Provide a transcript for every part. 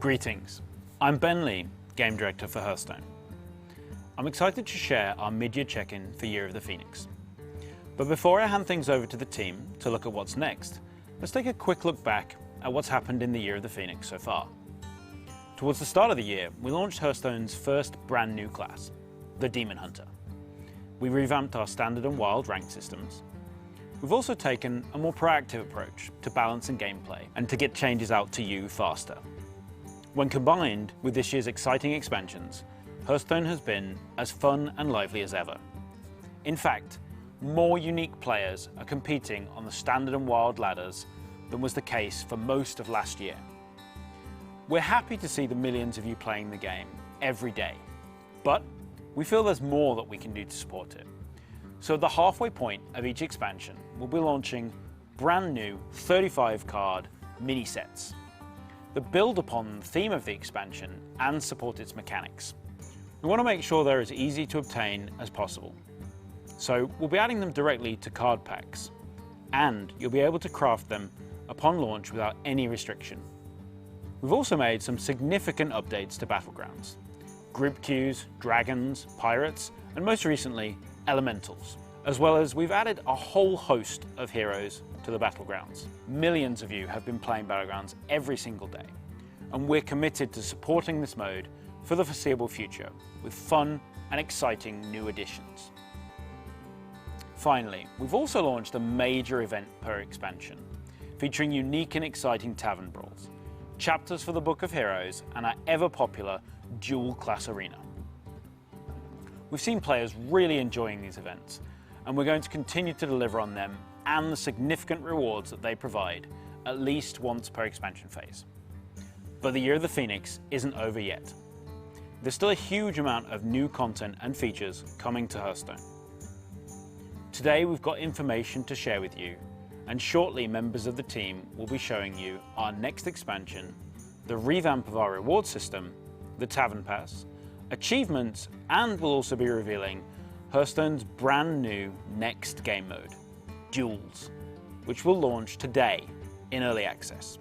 Greetings, I'm Ben Lee, Game Director for Hearthstone. I'm excited to share our mid-year check-in for Year of the Phoenix. But before I hand things over to the team to look at what's next, let's take a quick look back at what's happened in the Year of the Phoenix so far. Towards the start of the year, we launched Hearthstone's first brand new class, the Demon Hunter. We revamped our Standard and Wild rank systems. We've also taken a more proactive approach to balancing gameplay and to get changes out to you faster. When combined with this year's exciting expansions, Hearthstone has been as fun and lively as ever. In fact, more unique players are competing on the Standard and Wild ladders than was the case for most of last year. We're happy to see the millions of you playing the game every day, but we feel there's more that we can do to support it. So at the halfway point of each expansion, we'll be launching brand new 35-card mini sets that build upon the theme of the expansion and support its mechanics. We want to make sure they're as easy to obtain as possible. So we'll be adding them directly to card packs, and you'll be able to craft them upon launch without any restriction. We've also made some significant updates to battlegrounds: group queues, dragons, pirates, and most recently, elementals. As well as we've added a whole host of heroes to the battlegrounds. Millions of you have been playing battlegrounds every single day, and we're committed to supporting this mode for the foreseeable future with fun and exciting new additions. Finally, we've also launched a major event per expansion, featuring unique and exciting tavern brawls, chapters for the Book of Heroes, and our ever-popular Duel class arena. We've seen players really enjoying these events, and we're going to continue to deliver on them and the significant rewards that they provide at least once per expansion phase. But the Year of the Phoenix isn't over yet. There's still a huge amount of new content and features coming to Hearthstone. Today we've got information to share with you, and shortly members of the team will be showing you our next expansion, the revamp of our reward system, the Tavern Pass, achievements, and we'll also be revealing Hearthstone's brand new next game mode, Duels, which will launch today in early access.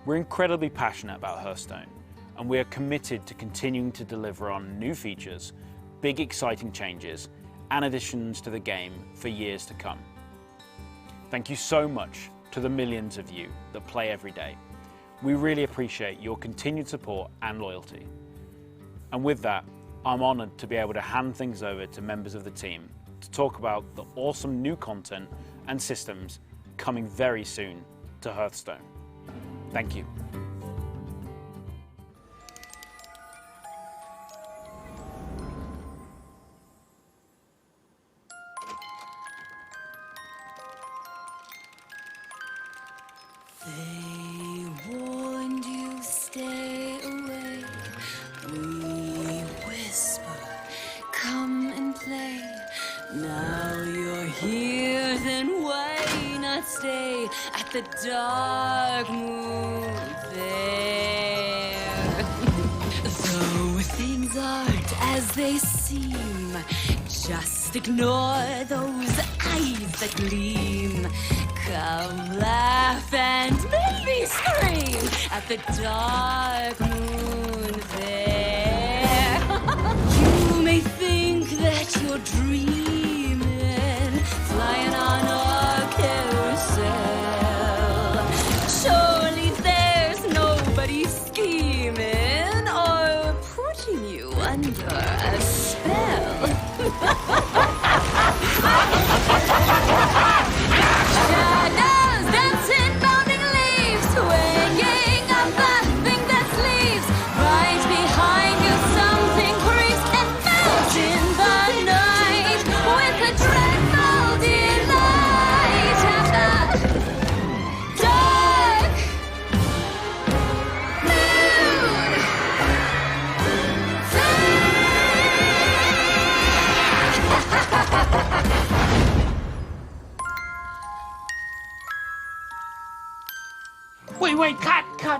We're incredibly passionate about Hearthstone, and we are committed to continuing to deliver on new features, big exciting changes, and additions to the game for years to come. Thank you so much to the millions of you that play every day. We really appreciate your continued support and loyalty. And with that, I'm honored to be able to hand things over to members of the team to talk about the awesome new content and systems coming very soon to Hearthstone. Thank you. They warned you, stay away. We whisper, come and play. Now you're here, then why not stay at the darkmoon there? Though things aren't as they seem, just ignore those eyes that gleam. Come laugh and maybe scream at the dark moon there. You may think that you're dreaming, flying on a carousel. Surely there's nobody scheming or putting you under a spell. Shadows dancing, bounding leaves, swinging up the thing that sleeps. Right behind you something creeps and melts in the night with a dreadful delight. At the dark Wait,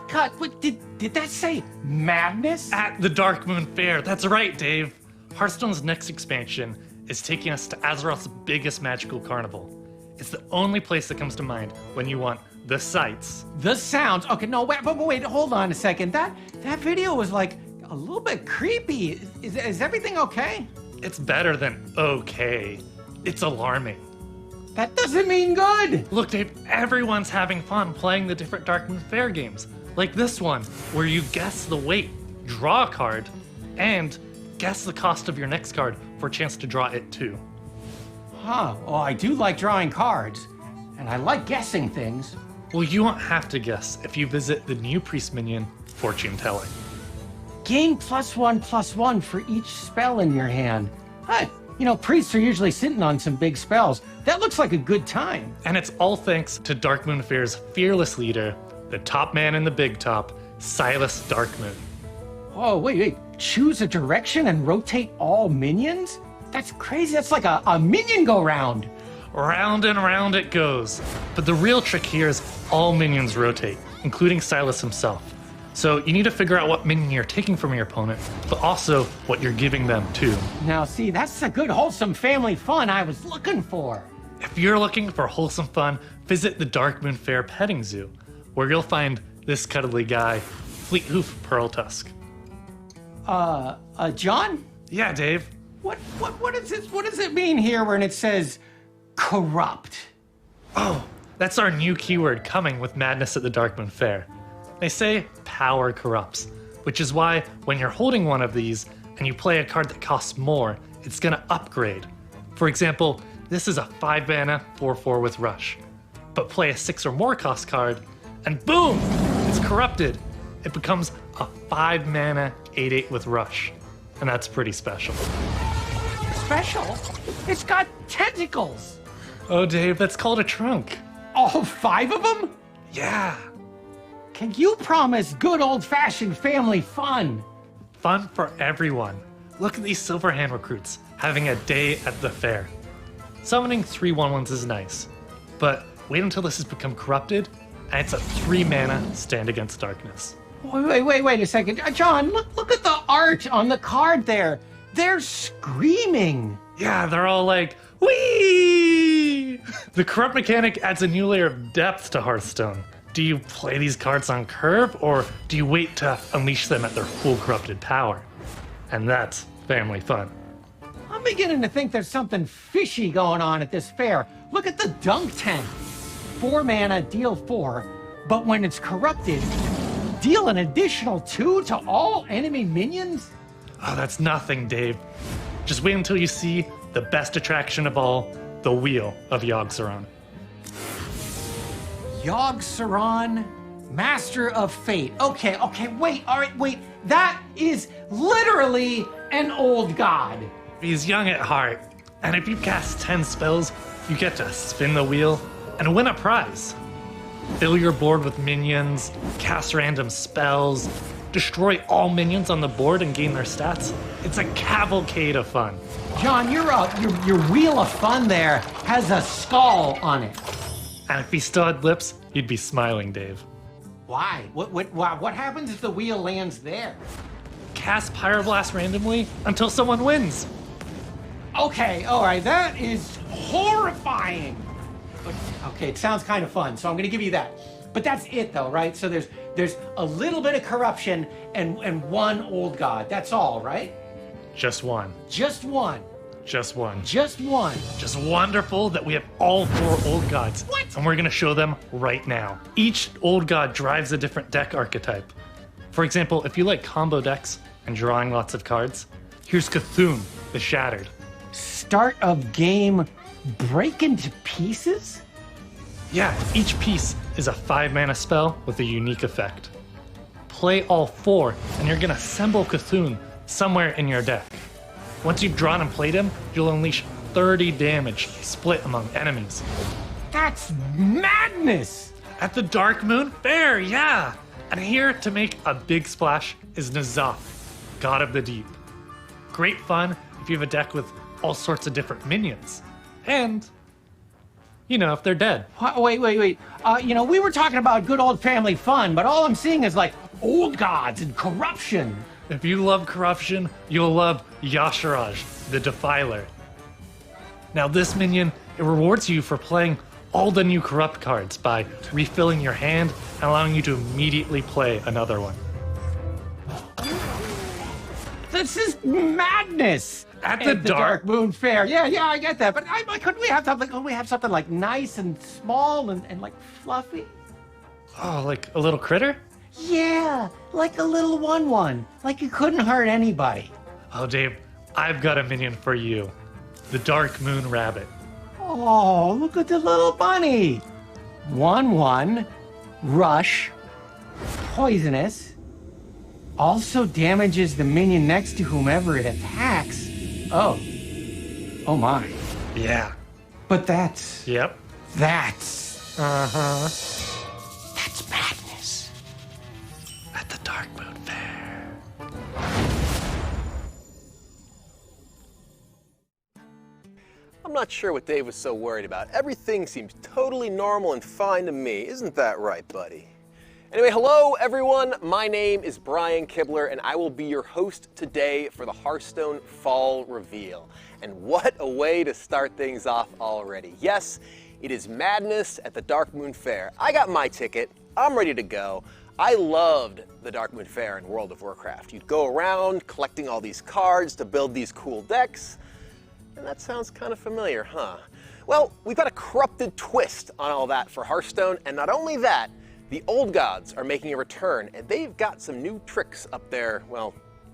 cut. Wait, did that say madness? At the Darkmoon Fair. That's right, Dave. Hearthstone's next expansion is taking us to Azeroth's biggest magical carnival. It's the only place that comes to mind when you want the sights. The sounds. Okay, no, wait, hold on a second. That video was like a little bit creepy. Is everything okay? It's better than okay. It's alarming. That doesn't mean good. Look, Dave, everyone's having fun playing the different Darkmoon Fair games. Like this one, where you guess the weight, draw a card, and guess the cost of your next card for a chance to draw it too. Huh, well, I do like drawing cards, and I like guessing things. Well, you won't have to guess if you visit the new priest minion, Fortune Telling. Gain +1/+1 for each spell in your hand. Hey, priests are usually sitting on some big spells. That looks like a good time. And it's all thanks to Darkmoon Fair's fearless leader, the top man in the big top, Silas Darkmoon. Oh, wait. Choose a direction and rotate all minions? That's crazy. That's like a minion go round. Round and round it goes. But the real trick here is all minions rotate, including Silas himself. So you need to figure out what minion you're taking from your opponent, but also what you're giving them too. Now see, that's the good wholesome family fun I was looking for. If you're looking for wholesome fun, visit the Darkmoon Fair petting zoo, where you'll find this cuddly guy, Fleethoof Pearltusk. John? Yeah, Dave. What does it mean here when it says corrupt? Oh, that's our new keyword coming with Madness at the Darkmoon Fair. They say power corrupts, which is why when you're holding one of these and you play a card that costs more, it's gonna upgrade. For example, this is a 5 mana 4/4 with Rush. But play a 6 or more cost card, and boom! It's corrupted. It becomes a 5 mana 8/8 with Rush. And that's pretty special. Special? It's got tentacles. Oh, Dave, that's called a trunk. All 5 of them? Yeah. Can you promise good old-fashioned family fun? Fun for everyone. Look at these Silverhand recruits having a day at the fair. Summoning 3/1/1s is nice, but wait until this has become corrupted, and it's a 3 mana Stand Against Darkness. Wait a second. John, look at the art on the card there. They're screaming. Yeah, they're all like, whee! The corrupt mechanic adds a new layer of depth to Hearthstone. Do you play these cards on curve, or do you wait to unleash them at their full corrupted power? And that's family fun. I'm beginning to think there's something fishy going on at this fair. Look at the Dunk Tank. 4 mana, deal 4, but when it's corrupted, deal an additional 2 to all enemy minions? Oh, that's nothing, Dave. Just wait until you see the best attraction of all, the Wheel of Yogg-Saron. Yogg-Saron, Master of Fate. Okay, wait. That is literally an old god. He's young at heart, and if you cast 10 spells, you get to spin the wheel and win a prize. Fill your board with minions, cast random spells, destroy all minions on the board and gain their stats. It's a cavalcade of fun. John, your wheel of fun there has a skull on it. And if he still had lips, you'd be smiling, Dave. Why? What happens if the wheel lands there? Cast Pyroblast randomly until someone wins. Okay, all right, that is horrifying. But, okay, it sounds kind of fun, so I'm gonna give you that. But that's it though, right? So there's a little bit of corruption and one old god. That's all, right? Just one. Just one. Just one. Just one. Just wonderful that we have all 4 old gods. What? And we're gonna show them right now. Each old god drives a different deck archetype. For example, if you like combo decks and drawing lots of cards, here's Cthulhu, the Shattered. Start of game, break into pieces? Yeah, each piece is a 5 mana spell with a unique effect. Play all 4, and you're gonna assemble Cthulhu somewhere in your deck. Once you've drawn and played him, you'll unleash 30 damage split among enemies. That's madness! At the Darkmoon Fair, yeah! And here to make a big splash is N'Zoth, God of the Deep. Great fun if you have a deck with all sorts of different minions. And, if they're dead. Wait. We were talking about good old family fun, but all I'm seeing is like old gods and corruption. If you love corruption, you'll love Yasharaj, the Defiler. Now this minion, it rewards you for playing all the new corrupt cards by refilling your hand and allowing you to immediately play another one. This is madness At the Darkmoon Fair. Yeah, I get that. But couldn't we have something like nice and small and like fluffy? Oh, like a little critter? Yeah, like a little one. Like it couldn't hurt anybody. Oh, Dave, I've got a minion for you. The Darkmoon Rabbit. Oh, look at the little bunny. 1/1, rush, poisonous, also damages the minion next to whomever it attacks. Oh my. Yeah. But that's Yep. that's Uh-huh. that's madness. At the Darkmoon Fair. I'm not sure what Dave was so worried about. Everything seems totally normal and fine to me. Isn't that right, buddy? Anyway, hello everyone. My name is Brian Kibler and I will be your host today for the Hearthstone Fall Reveal. And what a way to start things off already. Yes, it is madness at the Darkmoon Fair. I got my ticket. I'm ready to go. I loved the Darkmoon Fair in World of Warcraft. You'd go around collecting all these cards to build these cool decks. And that sounds kind of familiar, huh? Well, we've got a corrupted twist on all that for Hearthstone, and not only that, the old gods are making a return, and they've got some new tricks up their, well,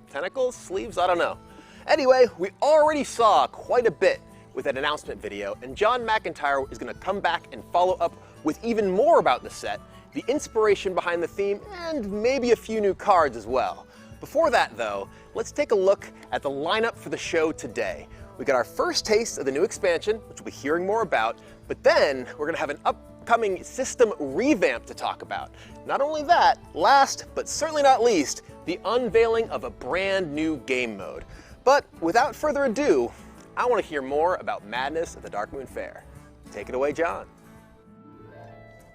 tentacles, sleeves, I don't know. Anyway, we already saw quite a bit with that announcement video, and John McIntyre is going to come back and follow up with even more about the set, the inspiration behind the theme, and maybe a few new cards as well. Before that, though, let's take a look at the lineup for the show today. We got our first taste of the new expansion, which we'll be hearing more about, but then we're going to have an upcoming system revamp to talk about. Not only that, last but certainly not least, the unveiling of a brand new game mode. But without further ado, I want to hear more about madness at the Darkmoon Fair. Take it away, John.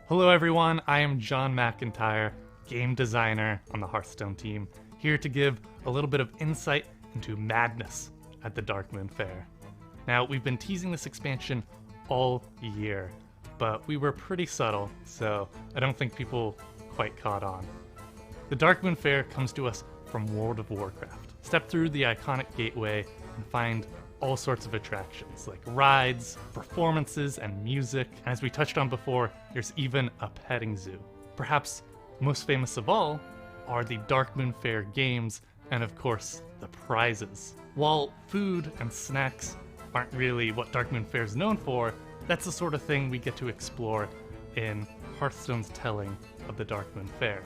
Hello everyone, I am John McIntyre, game designer on the Hearthstone team, here to give a little bit of insight into madness at the Darkmoon Fair. Now, we've been teasing this expansion all year, but we were pretty subtle, so I don't think people quite caught on. The Darkmoon Fair comes to us from World of Warcraft. Step through the iconic gateway and find all sorts of attractions, like rides, performances, and music. And as we touched on before, there's even a petting zoo. Perhaps most famous of all are the Darkmoon Fair games, and of course, the prizes. While food and snacks aren't really what Darkmoon Fair is known for, that's the sort of thing we get to explore in Hearthstone's telling of the Darkmoon Fair.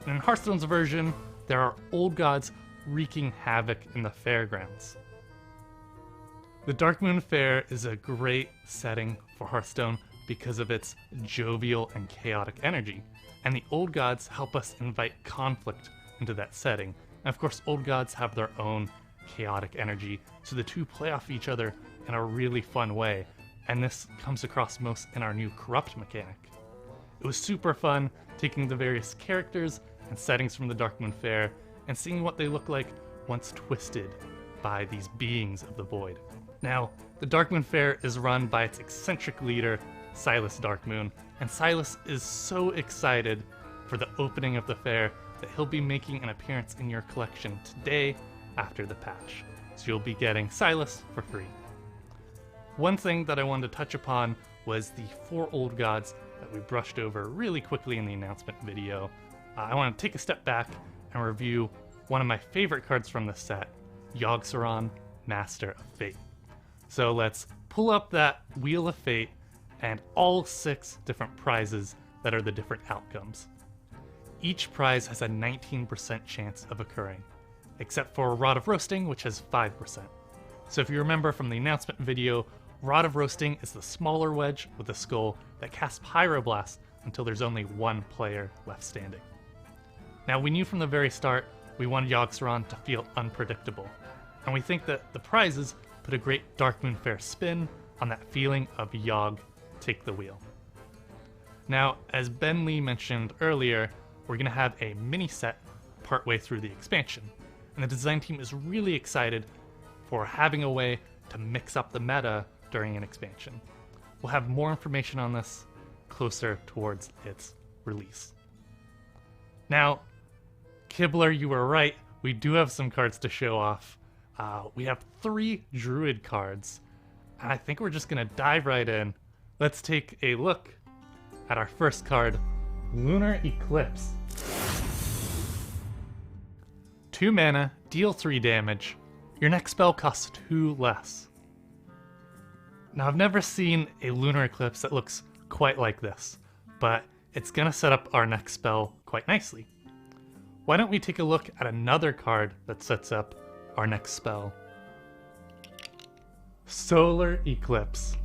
And in Hearthstone's version, there are old gods wreaking havoc in the fairgrounds. The Darkmoon Fair is a great setting for Hearthstone because of its jovial and chaotic energy, and the old gods help us invite conflict into that setting. And of course, old gods have their own chaotic energy, so the two play off each other in a really fun way, and this comes across most in our new corrupt mechanic. It was super fun taking the various characters and settings from the Darkmoon Fair and seeing what they look like once twisted by these beings of the void. Now, the Darkmoon Fair is run by its eccentric leader, Silas Darkmoon, and Silas is so excited for the opening of the fair that he'll be making an appearance in your collection today after the patch. So you'll be getting Silas for free. One thing that I wanted to touch upon was the 4 old gods that we brushed over really quickly in the announcement video. I want to take a step back and review one of my favorite cards from the set, Yogg-Saron, Master of Fate. So let's pull up that Wheel of Fate and all 6 different prizes that are the different outcomes. Each prize has a 19% chance of occurring, except for Rod of Roasting, which has 5%. So if you remember from the announcement video, Rod of Roasting is the smaller wedge with a skull that casts Pyroblast until there's only 1 player left standing. Now, we knew from the very start we wanted Yogg-Saron to feel unpredictable, and we think that the prizes put a great Darkmoon Fair spin on that feeling of Yogg take the wheel. Now, as Ben Lee mentioned earlier, we're going to have a mini set partway through the expansion, and the design team is really excited for having a way to mix up the meta during an expansion. we'll have more information on this closer towards its release. Now, Kibler, you were right. We do have some cards to show off. We have 3 Druid cards, and I think we're just gonna dive right in. Let's take a look at our first card, Lunar Eclipse. 2 mana, deal 3 damage. Your next spell costs 2 less. Now, I've never seen a Lunar Eclipse that looks quite like this, but it's gonna set up our next spell quite nicely. Why don't we take a look at another card that sets up our next spell? Solar Eclipse.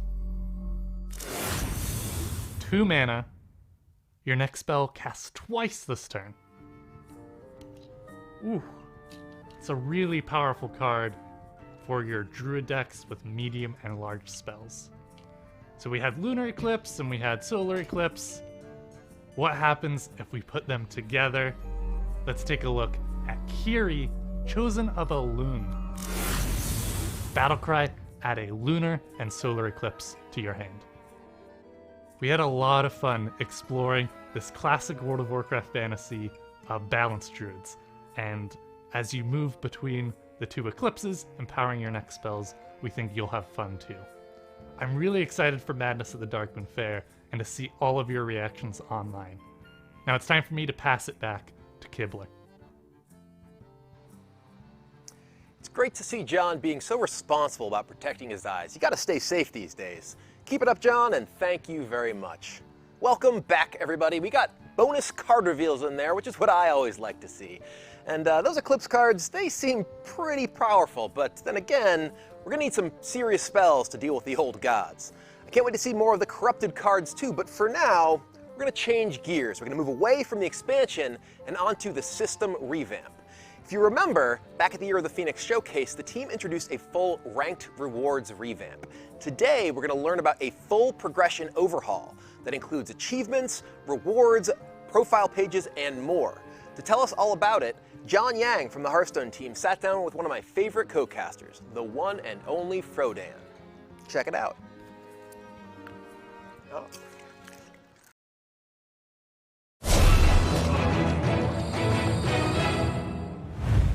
2 mana. Your next spell casts twice this turn. Ooh. It's a really powerful card for your Druid decks with medium and large spells. So we had Lunar Eclipse and we had Solar Eclipse. What happens if we put them together? Let's take a look at Kiri, Chosen of a Loon. Battlecry, add a Lunar and Solar Eclipse to your hand. We had a lot of fun exploring this classic World of Warcraft fantasy of balanced druids, and as you move between the 2 eclipses, empowering your next spells, we think you'll have fun too. I'm really excited for Madness at the Darkmoon Fair and to see all of your reactions online. Now it's time for me to pass it back to Kibler. It's great to see John being so responsible about protecting his eyes. You gotta stay safe these days. Keep it up, John, and thank you very much. Welcome back, everybody. We got bonus card reveals in there, which is what I always like to see. And those Eclipse cards, they seem pretty powerful, but then again, we're gonna need some serious spells to deal with the old gods. I can't wait to see more of the corrupted cards too, but for now, we're gonna change gears. We're gonna move away from the expansion and onto the system revamp. If you remember, back at the Year of the Phoenix showcase, the team introduced a full ranked rewards revamp. Today, we're gonna learn about a full progression overhaul that includes achievements, rewards, profile pages, and more. To tell us all about it, John Yang from the Hearthstone team sat down with one of my favorite co-casters, the one and only Frodan. Check it out. Oh.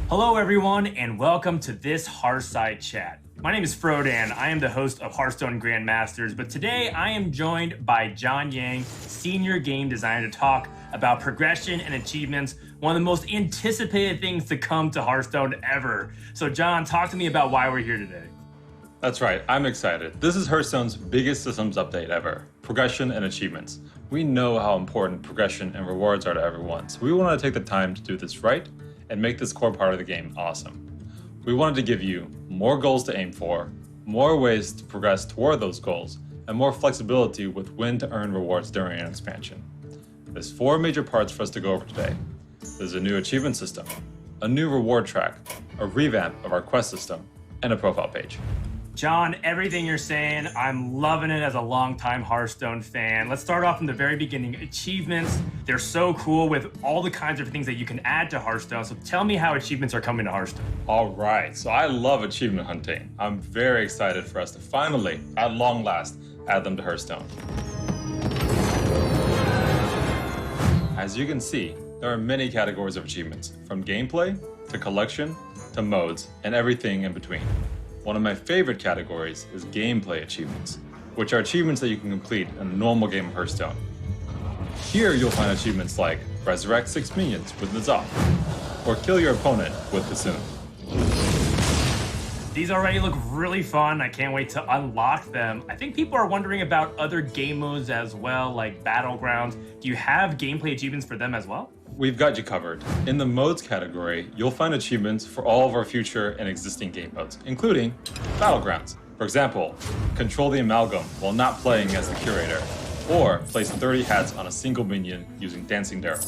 Hello everyone, and welcome to this Hearthside chat. My name is Frodan. I am the host of Hearthstone Grandmasters, but today I am joined by John Yang, senior game designer, to talk about progression and achievements, one of the most anticipated things to come to Hearthstone ever. So John, talk to me about why we're here today. That's right, I'm excited. This is Hearthstone's biggest systems update ever, progression and achievements. We know how important progression and rewards are to everyone, so we wanted to take the time to do this right and make this core part of the game awesome. We wanted to give you more goals to aim for, more ways to progress toward those goals, and more flexibility with when to earn rewards during an expansion. There's 4 major parts for us to go over today. There's a new achievement system, a new reward track, a revamp of our quest system, and a profile page. John, everything you're saying, I'm loving it as a longtime Hearthstone fan. Let's start off from the very beginning. Achievements, they're so cool with all the kinds of things that you can add to Hearthstone. So tell me how achievements are coming to Hearthstone. All right, so I love achievement hunting. I'm very excited for us to finally, at long last, add them to Hearthstone. As you can see, there are many categories of achievements, from gameplay to collection to modes and everything in between. One of my favorite categories is gameplay achievements, which are achievements that you can complete in a normal game of Hearthstone. Here you'll find achievements like resurrect 6 minions with N'Zoth, or kill your opponent with Bassoon. These already look really fun. I can't wait to unlock them. I think people are wondering about other game modes as well, like battlegrounds. Do you have gameplay achievements for them as well? We've got you covered. In the modes category, you'll find achievements for all of our future and existing game modes, including battlegrounds. For example, control the amalgam while not playing as the curator, or place 30 hats on a single minion using Dancing Darrow.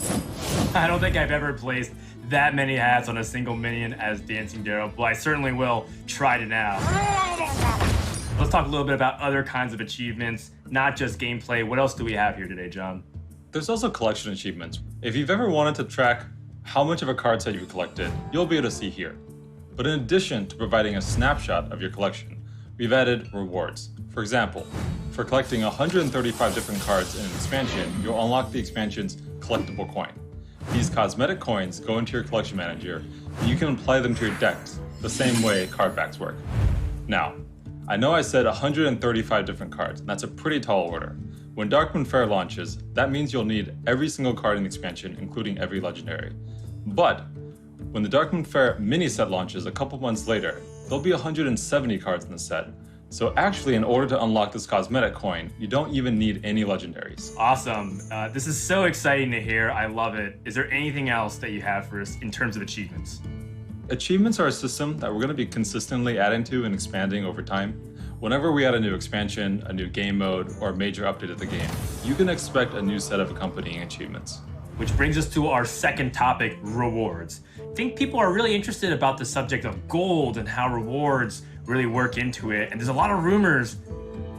I don't think I've ever placed that many hats on a single minion as Dancing Darrow, but I certainly will try to now. Let's talk a little bit about other kinds of achievements, not just gameplay. What else do we have here today, John? There's also collection achievements. If you've ever wanted to track how much of a card set you've collected, you'll be able to see here. But in addition to providing a snapshot of your collection, we've added rewards. For example, for collecting 135 different cards in an expansion, you'll unlock the expansion's collectible coin. These cosmetic coins go into your collection manager, and you can apply them to your decks the same way card backs work. Now, I know I said 135 different cards, and that's a pretty tall order. When Darkmoon Faire launches, that means you'll need every single card in the expansion, including every legendary. But when the Darkmoon Faire mini set launches a couple months later, there'll be 170 cards in the set. So actually, in order to unlock this cosmetic coin, you don't even need any legendaries. Awesome. This is so exciting to hear. I love it. Is there anything else that you have for us in terms of achievements? Achievements are a system that we're going to be consistently adding to and expanding over time. Whenever we add a new expansion, a new game mode, or a major update of the game, you can expect a new set of accompanying achievements. Which brings us to our second topic, rewards. I think people are really interested about the subject of gold and how rewards really work into it. And there's a lot of rumors.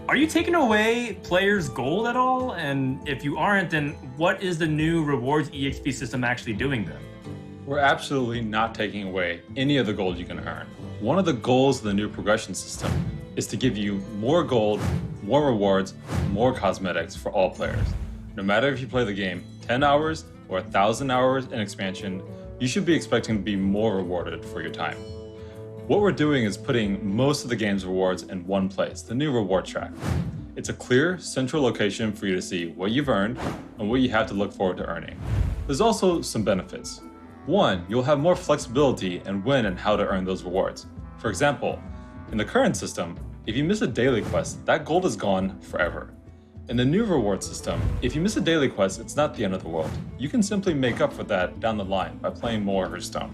Are you taking away players' gold at all? And if you aren't, then what is the new rewards EXP system actually doing then? We're absolutely not taking away any of the gold you can earn. One of the goals of the new progression system is to give you more gold, more rewards, more cosmetics for all players. No matter if you play the game 10 hours or 1,000 hours in expansion, you should be expecting to be more rewarded for your time. What we're doing is putting most of the game's rewards in one place, the new reward track. It's a clear, central location for you to see what you've earned and what you have to look forward to earning. There's also some benefits. One, you'll have more flexibility in when and how to earn those rewards. For example, in the current system, if you miss a daily quest, that gold is gone forever. In the new reward system, if you miss a daily quest, it's not the end of the world. You can simply make up for that down the line by playing more Hearthstone.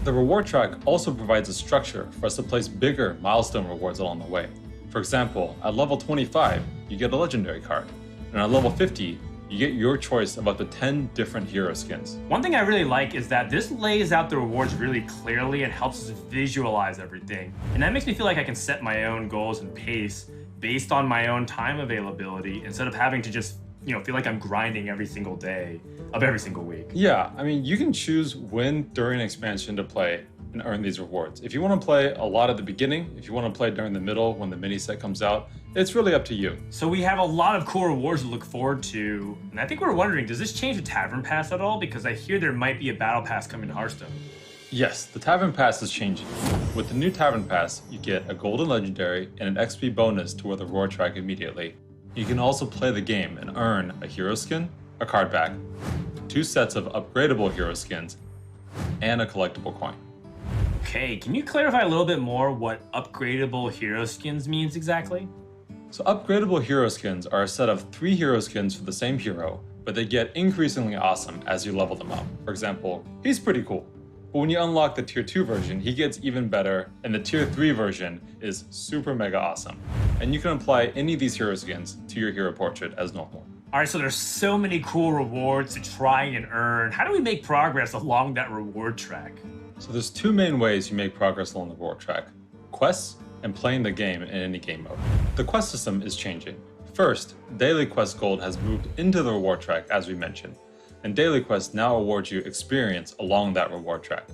The reward track also provides a structure for us to place bigger milestone rewards along the way. For example, at level 25, you get a legendary card, and at level 50, you get your choice of up to 10 different hero skins. One thing I really like is that this lays out the rewards really clearly and helps us visualize everything. And that makes me feel like I can set my own goals and pace based on my own time availability instead of having to just, feel like I'm grinding every single day of every single week. Yeah, I mean, you can choose when during expansion to play and earn these rewards. If you want to play a lot at the beginning, if you want to play during the middle when the mini set comes out, it's really up to you. So we have a lot of cool rewards to look forward to. And I think we're wondering, does this change the Tavern Pass at all? Because I hear there might be a Battle Pass coming to Hearthstone. Yes, the Tavern Pass is changing. With the new Tavern Pass, you get a golden legendary and an XP bonus toward the reward track immediately. You can also play the game and earn a hero skin, a card back, 2 sets of upgradable hero skins, and a collectible coin. Okay, can you clarify a little bit more what upgradable hero skins means exactly? So upgradable hero skins are a set of 3 hero skins for the same hero, but they get increasingly awesome as you level them up. For example, he's pretty cool. But when you unlock the tier 2 version, he gets even better, and the tier 3 version is super mega awesome. And you can apply any of these hero skins to your hero portrait as normal. All right, so there's so many cool rewards to try and earn. How do we make progress along that reward track? So there's 2 main ways you make progress along the reward track: quests and playing the game in any game mode. The quest system is changing. First, daily quest gold has moved into the reward track as we mentioned, and daily quests now award you experience along that reward track.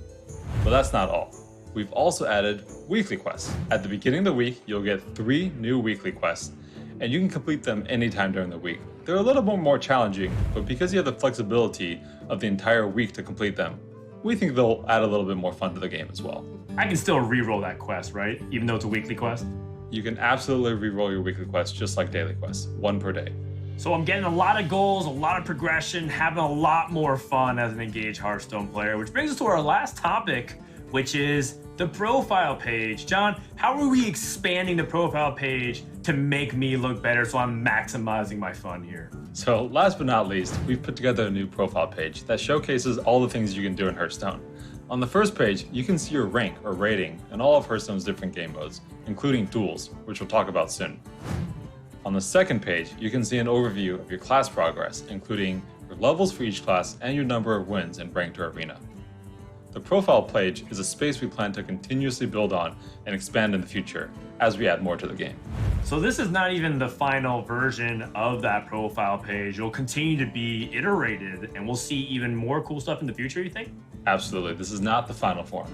But that's not all. We've also added weekly quests. At the beginning of the week, you'll get 3 new weekly quests, and you can complete them anytime during the week. They're a little bit more challenging, but because you have the flexibility of the entire week to complete them, we think they'll add a little bit more fun to the game as well. I can still re-roll that quest, right? Even though it's a weekly quest? You can absolutely re-roll your weekly quests just like daily quests, 1 per day. So I'm getting a lot of goals, a lot of progression, having a lot more fun as an engaged Hearthstone player, which brings us to our last topic, which is the profile page. John, how are we expanding the profile page to make me look better so I'm maximizing my fun here? So last but not least, we've put together a new profile page that showcases all the things you can do in Hearthstone. On the first page, you can see your rank or rating in all of Hearthstone's different game modes, including Duels, which we'll talk about soon. On the second page, you can see an overview of your class progress, including your levels for each class and your number of wins in Ranked or Arena. The profile page is a space we plan to continuously build on and expand in the future as we add more to the game. So this is not even the final version of that profile page. It'll continue to be iterated and we'll see even more cool stuff in the future, you think? Absolutely, this is not the final form.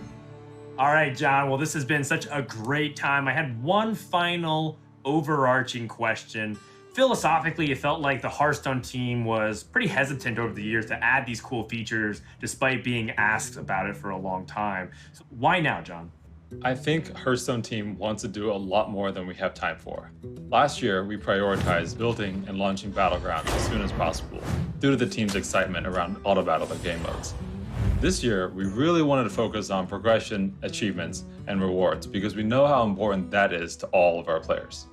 All right, John. Well, this has been such a great time. I had one final overarching question. Philosophically, it felt like the Hearthstone team was pretty hesitant over the years to add these cool features despite being asked about it for a long time. So why now, John? I think Hearthstone team wants to do a lot more than we have time for. Last year, we prioritized building and launching battlegrounds as soon as possible due to the team's excitement around auto battle and game modes. This year, we really wanted to focus on progression, achievements, and rewards because we know how important that is to all of our players.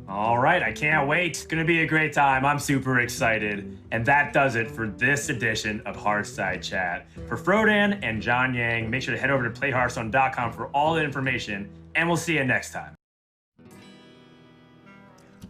All right, I can't wait. It's going to be a great time. I'm super excited. And that does it for this edition of Hearthside Chat. For Frodan and John Yang, make sure to head over to playhearthstone.com for all the information, and we'll see you next time.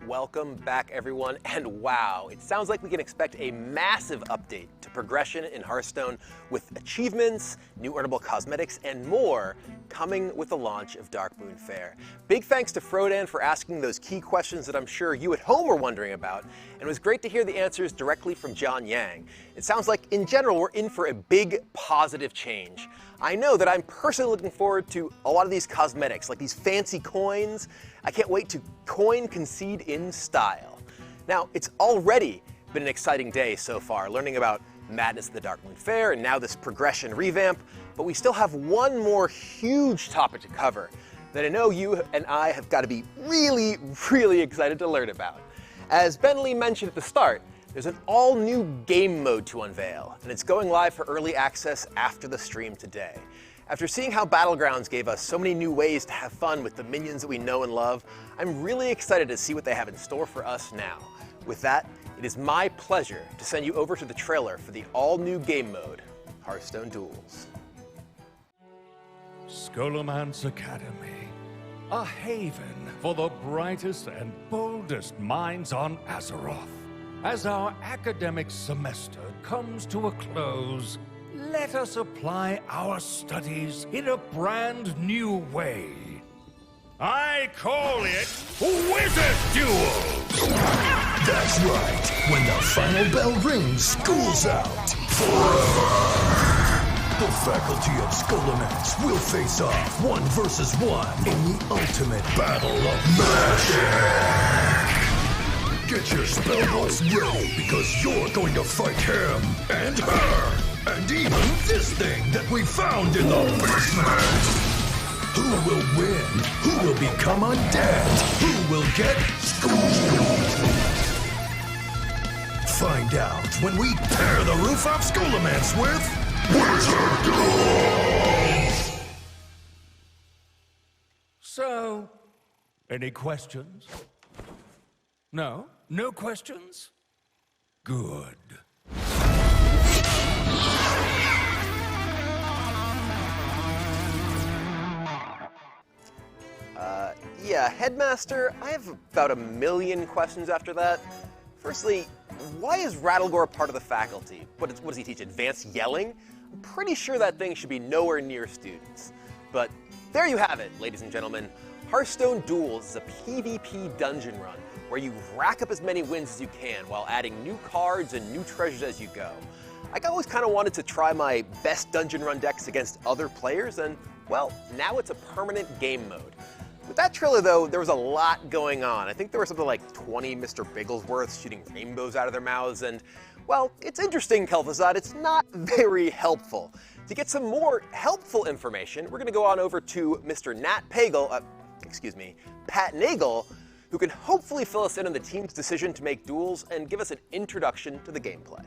Welcome back, everyone, and wow, it sounds like we can expect a massive update to progression in Hearthstone with achievements, new earnable cosmetics, and more coming with the launch of Darkmoon Fair. Big thanks to Frodan for asking those key questions that I'm sure you at home were wondering about, and it was great to hear the answers directly from John Yang. It sounds like, in general, we're in for a big positive change. I know that I'm personally looking forward to a lot of these cosmetics, like these fancy coins. I can't wait to coin concede in style. Now, it's already been an exciting day so far, learning about Madness at the Darkmoon Fair and now this progression revamp, but we still have one more huge topic to cover that I know you and I have got to be really, really excited to learn about. As Ben Lee mentioned at the start, there's an all-new game mode to unveil, and it's going live for early access after the stream today. After seeing how Battlegrounds gave us so many new ways to have fun with the minions that we know and love, I'm really excited to see what they have in store for us now. With that, it is my pleasure to send you over to the trailer for the all-new game mode, Hearthstone Duels. Scholomance Academy, a haven for the brightest and boldest minds on Azeroth. As our academic semester comes to a close, let us apply our studies in a brand new way. I call it Wizard Duels! That's right. When the final bell rings, school's out. Forever! The faculty of Scholomance will face off 1 versus 1 in the ultimate battle of magic. Get your spellbooks ready, because you're going to fight him, and her, and even this thing that we found in the basement. Who will win? Who will become undead? Who will get schooled? Find out when we tear the roof off Scholomance with Wizard Duels! So, any questions? No? No questions? Good. Yeah, Headmaster, I have about 1 million questions after that. Firstly, why is Rattlegore part of the faculty? What does he teach, advanced yelling? I'm pretty sure that thing should be nowhere near students. But there you have it, ladies and gentlemen. Hearthstone Duels is a PvP dungeon run where you rack up as many wins as you can while adding new cards and new treasures as you go. I always kind of wanted to try my best dungeon run decks against other players, and well, now it's a permanent game mode. With that trailer though, there was a lot going on. I think there were something like 20 Mr. Bigglesworths shooting rainbows out of their mouths, and well, it's interesting, Kel'Thuzad, it's not very helpful. To get some more helpful information, we're gonna go on over to Mr. Pat Nagel, who can hopefully fill us in on the team's decision to make duels and give us an introduction to the gameplay.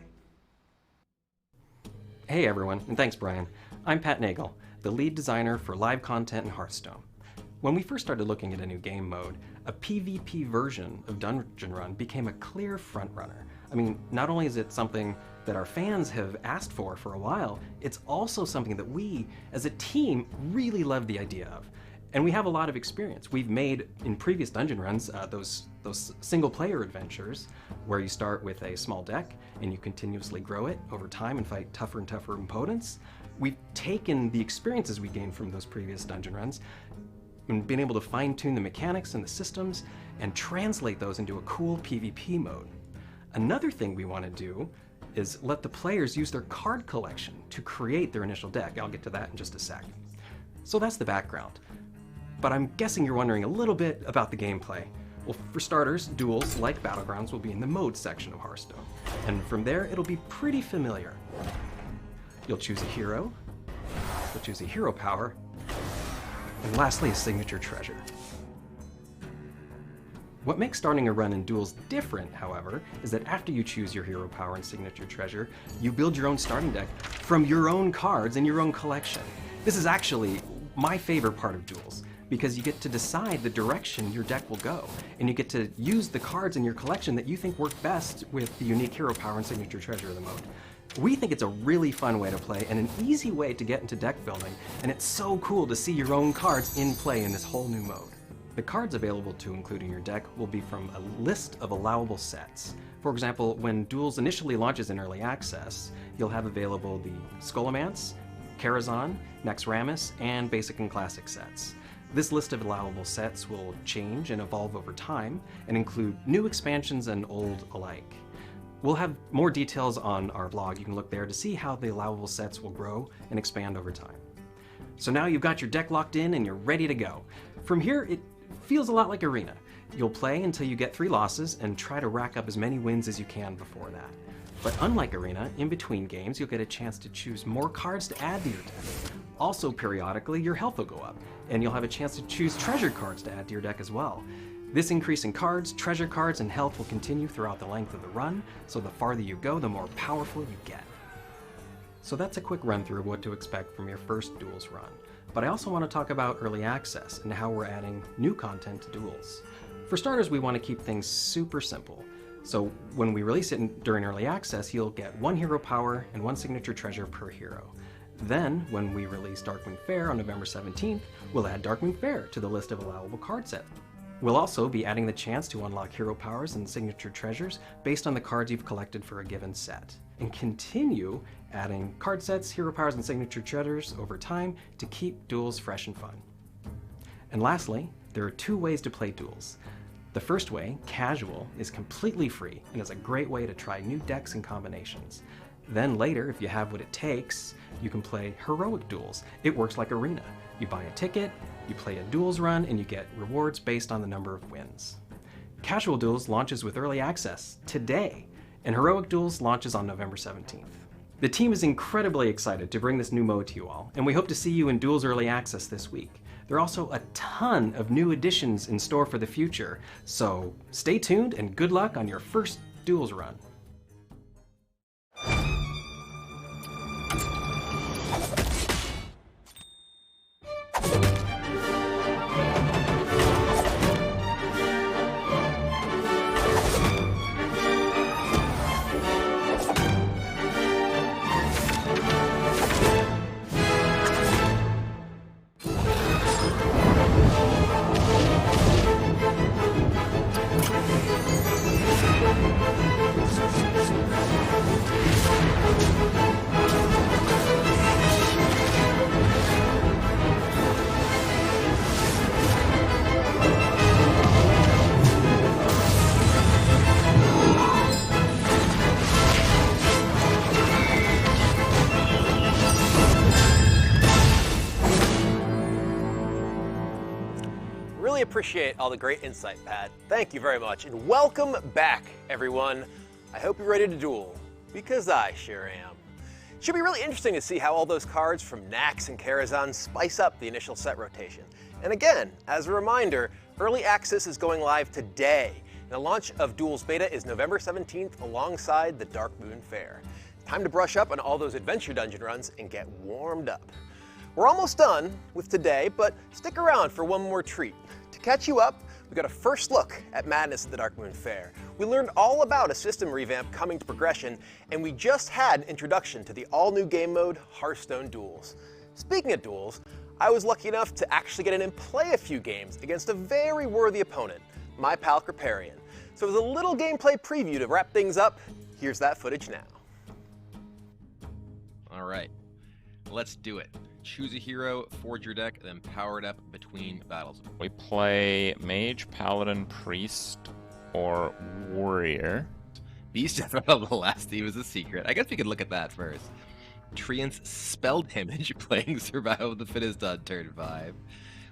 Hey everyone, and thanks Brian. I'm Pat Nagel, the lead designer for live content in Hearthstone. When we first started looking at a new game mode, a PvP version of Dungeon Run became a clear frontrunner. I mean, not only is it something that our fans have asked for a while, it's also something that we, as a team, really love the idea of. And we have a lot of experience. We've made, in previous dungeon runs, those single-player adventures where you start with a small deck and you continuously grow it over time and fight tougher and tougher opponents. We've taken the experiences we gained from those previous dungeon runs and been able to fine-tune the mechanics and the systems and translate those into a cool PvP mode. Another thing we want to do is let the players use their card collection to create their initial deck. I'll get to that in just a sec. So that's the background. But I'm guessing you're wondering a little bit about the gameplay. Well, for starters, Duels, like Battlegrounds, will be in the Mode section of Hearthstone. And from there, it'll be pretty familiar. You'll choose a hero, you'll choose a hero power, and lastly, a signature treasure. What makes starting a run in Duels different, however, is that after you choose your hero power and signature treasure, you build your own starting deck from your own cards and your own collection. This is actually my favorite part of Duels, because you get to decide the direction your deck will go, and you get to use the cards in your collection that you think work best with the unique hero power and signature treasure of the mode. We think it's a really fun way to play and an easy way to get into deck building, and it's so cool to see your own cards in play in this whole new mode. The cards available to include in your deck will be from a list of allowable sets. For example, when Duels initially launches in early access, you'll have available the Scholomance, Karazhan, Naxxramas, and Basic and Classic sets. This list of allowable sets will change and evolve over time and include new expansions and old alike. We'll have more details on our blog. You can look there to see how the allowable sets will grow and expand over time. So now you've got your deck locked in and you're ready to go. From here, it feels a lot like Arena. You'll play until you get 3 losses and try to rack up as many wins as you can before that. But unlike Arena, in between games, you'll get a chance to choose more cards to add to your deck. Also, periodically, your health will go up, and you'll have a chance to choose treasure cards to add to your deck as well. This increase in cards, treasure cards, and health will continue throughout the length of the run, so the farther you go, the more powerful you get. So that's a quick run through of what to expect from your first Duels run. But I also want to talk about early access and how we're adding new content to Duels. For starters, we want to keep things super simple. So when we release it during early access, you'll get 1 hero power and 1 signature treasure per hero. Then, when we release Darkmoon Faire on November 17th, we'll add Darkmoon Faire to the list of allowable card set. We'll also be adding the chance to unlock hero powers and signature treasures based on the cards you've collected for a given set, and continue adding card sets, hero powers, and signature treasures over time to keep Duels fresh and fun. And lastly, there are 2 ways to play Duels. The first way, Casual, is completely free and is a great way to try new decks and combinations. Then later, if you have what it takes, you can play Heroic Duels. It works like Arena. You buy a ticket, you play a Duels run, and you get rewards based on the number of wins. Casual Duels launches with early access today, and Heroic Duels launches on November 17th. The team is incredibly excited to bring this new mode to you all, and we hope to see you in Duels early access this week. There are also a ton of new additions in store for the future, so stay tuned and good luck on your first Duels run. Really appreciate all the great insight, Pat. Thank you very much, and welcome back, everyone. I hope you're ready to duel, because I sure am. Should be really interesting to see how all those cards from Nax and Karazhan spice up the initial set rotation. And again, as a reminder, early access is going live today, and the launch of Duels Beta is November 17th alongside the Darkmoon Faire. Time to brush up on all those adventure dungeon runs and get warmed up. We're almost done with today, but stick around for one more treat. To catch you up, we got a first look at Madness at the Darkmoon Faire. We learned all about a system revamp coming to progression, and we just had an introduction to the all-new game mode, Hearthstone Duels. Speaking of duels, I was lucky enough to actually get in and play a few games against a very worthy opponent, my pal Kripparrian. So as a little gameplay preview to wrap things up, here's that footage now. All right, let's do it. Choose a hero, forge your deck, then power it up between battles. We play Mage, Paladin, Priest, or Warrior. Beast Death Rattle of the last team is a secret. I guess we could look at that first. Treant's spell damage, playing Survival of the Fittest on turn 5.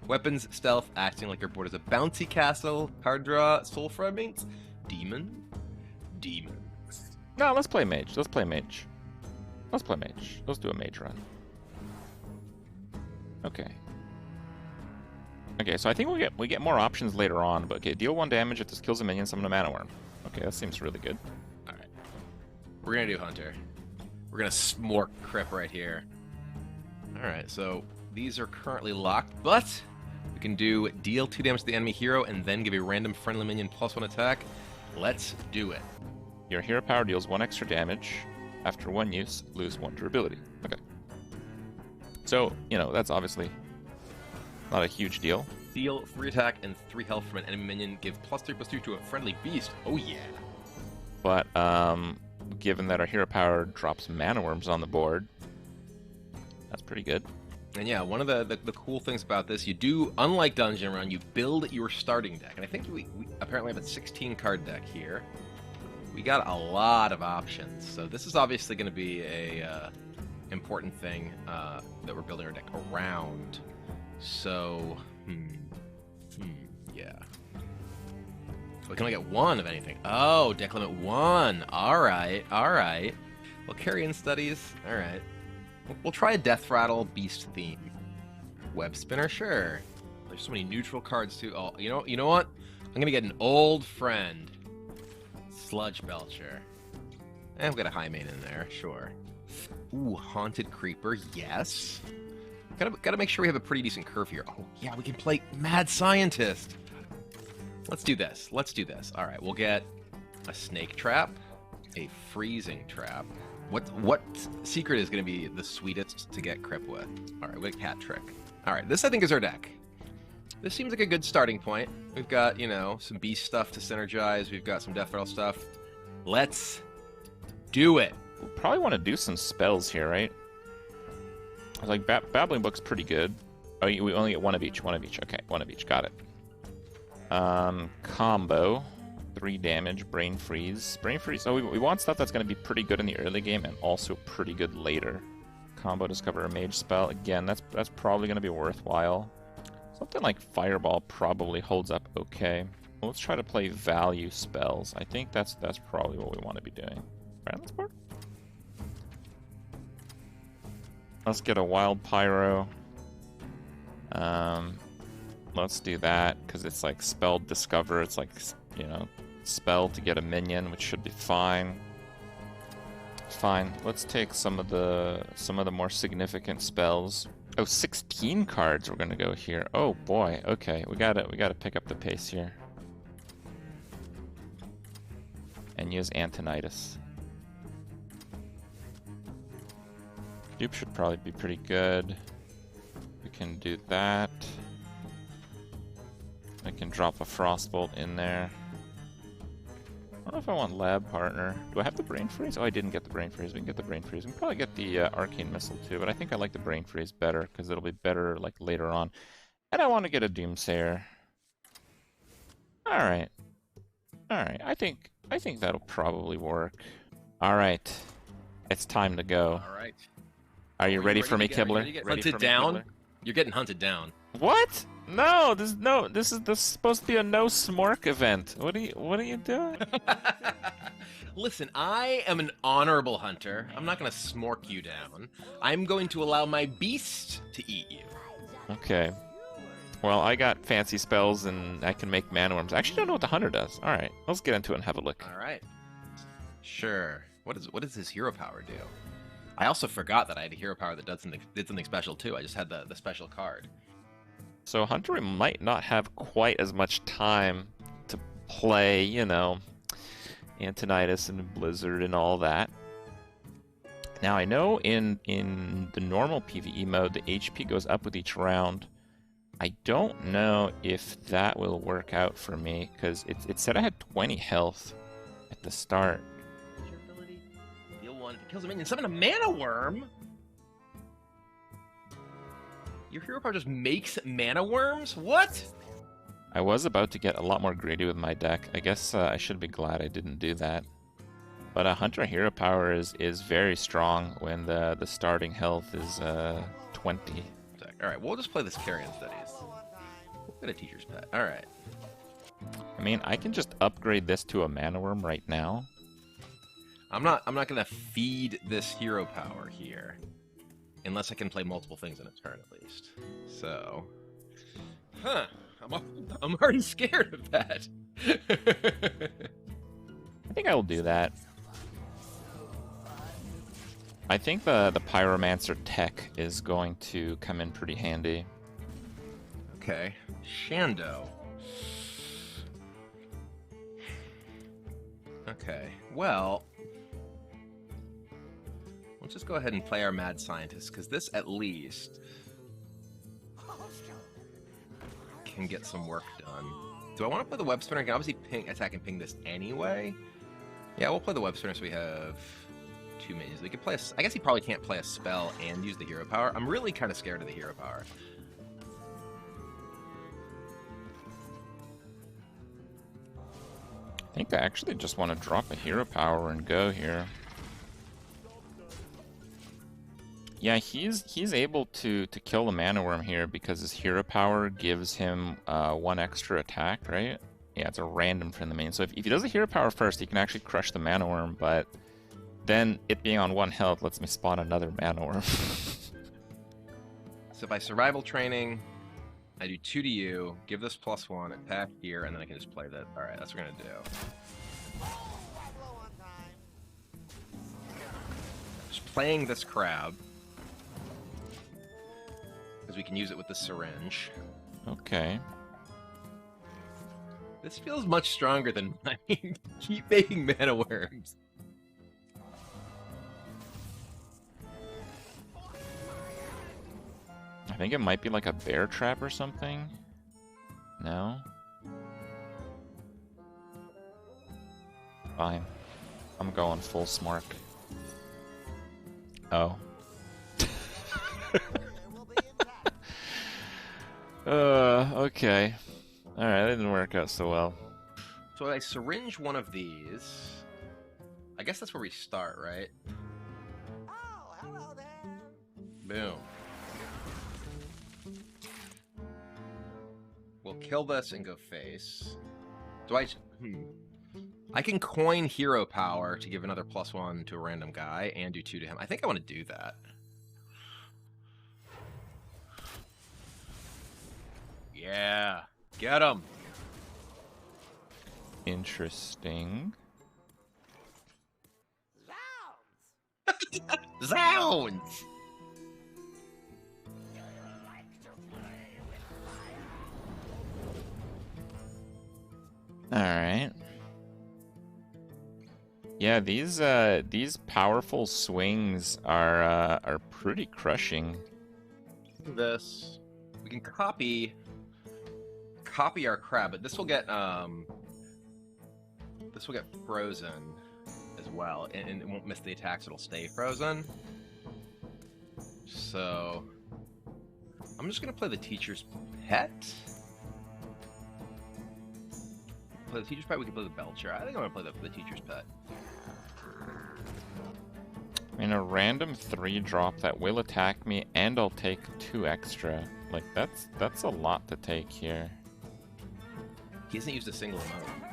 Weapons, stealth, acting like your board is a bouncy castle. Card draw, soul fragments. Demon. No, let's play mage. Let's play mage. Let's play mage. Let's do a mage run. Okay. Okay, so I think we get more options later on, but okay, deal 1 damage if this kills a minion, summon a mana worm. Okay, that seems really good. Alright. We're gonna do Hunter. We're gonna smork Crip right here. Alright, so these are currently locked, but we can do deal 2 damage to the enemy hero and then give a random friendly minion +1 attack. Let's do it. Your hero power deals 1 extra damage. After 1 use, lose 1 durability. Okay. So, you know, that's obviously not a huge deal. Deal 3 attack and 3 health from an enemy minion. Give +3/+2 to a friendly beast. Oh yeah. But given that our hero power drops mana worms on the board, that's pretty good. And yeah, one of the cool things about this, you do, unlike Dungeon Run, you build your starting deck. And I think we apparently have a 16 card deck here. We got a lot of options. So this is obviously going to be a important thing that we're building our deck around. So, yeah. We can only get 1 of anything. Oh, deck limit 1. Alright. Well, Carrion Studies. Alright. We'll try a Death Rattle Beast theme. Web Spinner, sure. There's so many neutral cards too. Oh, you know what? I'm gonna get an old friend. Sludge Belcher. And we've got a High Main in there, sure. Ooh, Haunted Creeper, yes. Gotta make sure we have a pretty decent curve here. Oh, yeah, we can play Mad Scientist. Let's do this. All right, we'll get a Snake Trap, a Freezing Trap. What secret is going to be the sweetest to get Crip with? All right, we got Cat Trick. All right, this I think is our deck. This seems like a good starting point. We've got, you know, some beast stuff to synergize. We've got some Death Rattle stuff. Let's do it. We'll probably want to do some spells here, right? Like, Babbling Book's pretty good. Oh, we only get 1 of each. Okay, 1 of each. Got it. Combo. 3 damage. Brain Freeze. So we want stuff that's going to be pretty good in the early game and also pretty good later. Combo, discover a mage spell. Again, that's probably going to be worthwhile. Something like Fireball probably holds up okay. Well, let's try to play value spells. I think that's probably what we want to be doing. Right, let's work. Let's get a Wild Pyro. Let's do that, because it's like spelled Discover. It's like, you know, spell to get a minion, which should be fine. Fine. Let's take some of the more significant spells. Oh, 16 cards we're gonna go here. Oh boy. Okay, we gotta pick up the pace here. And use Antonitis. Dupe should probably be pretty good. We can do that. I can drop a Frostbolt in there. I don't know if I want Lab Partner. Do I have the Brain Freeze? Oh, I didn't get the Brain Freeze. We can get the Brain Freeze. We can probably get the Arcane Missile too, but I think I like the Brain Freeze better because it'll be better like later on. And I want to get a Doomsayer. All right. I think that'll probably work. All right. It's time to go. All right. Are you ready for me, Kibler? Hunted down? You're getting hunted down. What? No, this is supposed to be a no smork event. What are you doing? Listen, I am an honorable hunter. I'm not going to smork you down. I'm going to allow my beast to eat you. Okay. Well, I got fancy spells and I can make mana worms. I actually don't know what the hunter does. All right, let's get into it and have a look. All right. Sure. What does his hero power do? I also forgot that I had a hero power that did something special too. I just had the special card. So Hunter might not have quite as much time to play, you know, Antonitis and Blizzard and all that. Now I know in the normal PvE mode, the HP goes up with each round. I don't know if that will work out for me, because it said I had 20 health at the start. Your ability, deal 1, if it kills a minion, summon a mana worm? Your hero power just makes mana worms? What? I was about to get a lot more greedy with my deck. I guess I should be glad I didn't do that. But a Hunter Hero Power is very strong when the starting health is 20. All right, we'll just play this Carrion Studies. We'll get a teacher's pet. All right. I mean, I can just upgrade this to a Mana Worm right now. I'm not gonna feed this hero power here, unless I can play multiple things in a turn at least. So, I'm already scared of that. I think I will do that. I think the Pyromancer tech is going to come in pretty handy. Okay, Shando. Okay, well, let's just go ahead and play our Mad Scientist, because this at least can get some work done. Do I want to play the Web Spinner? I can obviously attack and ping this anyway. Yeah, we'll play the Web Spinner so we have 2 mages. We could play I guess he probably can't play a spell and use the hero power. I'm really kind of scared of the hero power. I think I actually just want to drop a hero power and go here. Yeah, he's able to kill the Mana Worm here because his hero power gives him 1 extra attack, right? Yeah, it's a random from the main. So if he does the hero power first, he can actually crush the Mana Worm, but then it being on 1 health lets me spawn another Mana Worm. So by survival training, I do 2 to you, give this +1, attack here, and then I can just play that. Alright, that's what we're gonna do. Just playing this crab. Because we can use it with the syringe. Okay. This feels much stronger than mine. Keep making Mana Worms. I think it might be like a bear trap or something. No? Fine. I'm going full Smark. Oh. Okay. Alright, that didn't work out so well. So I syringe one of these. I guess that's where we start, right? Oh, hello there. Boom. We'll kill this and go face. Do I... I can coin hero power to give another +1 to a random guy and do 2 to him. I think I want to do that. Yeah. Get him. Interesting. Zounds! Alright. Yeah, these powerful swings are pretty crushing. This. We can copy our crab, but this will get frozen as well, and it won't miss the attacks, it'll stay frozen. So I'm just gonna play the teacher's pet. Play the teacher's pet, we can play the Belcher. I think I'm gonna play the teacher's pet. I mean, a random 3-drop that will attack me, and I'll take 2 extra. Like, that's a lot to take here. He hasn't used a single emote.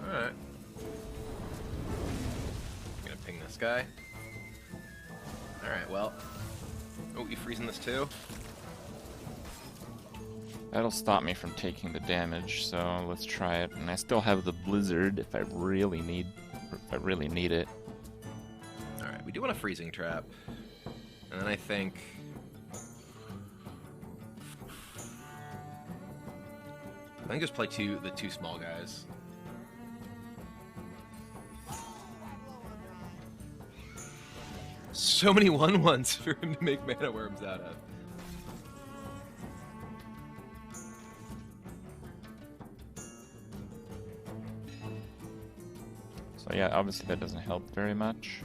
Alright. Gonna ping this guy. Alright, well. Oh, you freezing this too? That'll stop me from taking the damage, so let's try it. And I still have the Blizzard if I really need it. Alright, we do want a freezing trap. And then I think... I think just play the two small guys. So many 1/1s for him to make Mana Worms out of. So yeah, obviously that doesn't help very much.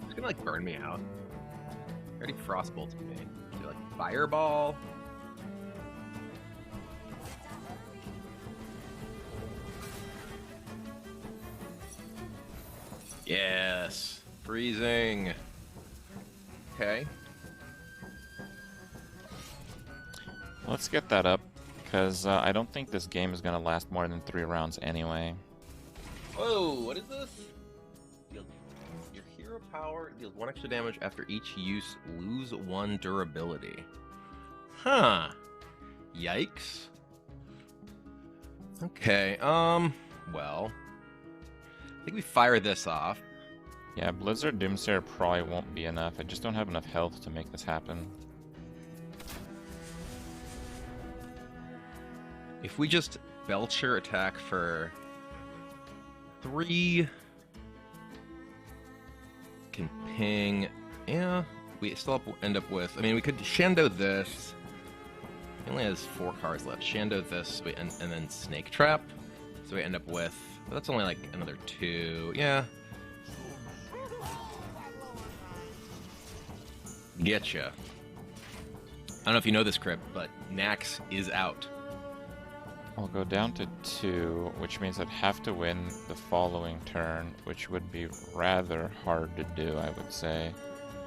He's gonna like burn me out. He already frostbolted me. Do like fireball. Yes. Freezing. Okay. Let's get that up, because I don't think this game is going to last more than 3 rounds anyway. Whoa, what is this? Your hero power deals 1 extra damage after each use, lose 1 durability. Huh. Yikes. Okay, well, I think we fire this off. Yeah, Blizzard Doomsayer probably won't be enough. I just don't have enough health to make this happen. If we just Belcher attack for 3, can ping, yeah, we still end up with, I mean, we could Shando this. He only has 4 cards left. Shando this, and then Snake Trap. So we end up with, well, that's only like another 2, yeah. Getcha. I don't know if you know this, Crip, but Nax is out. I'll go down to 2, which means I'd have to win the following turn, which would be rather hard to do, I would say.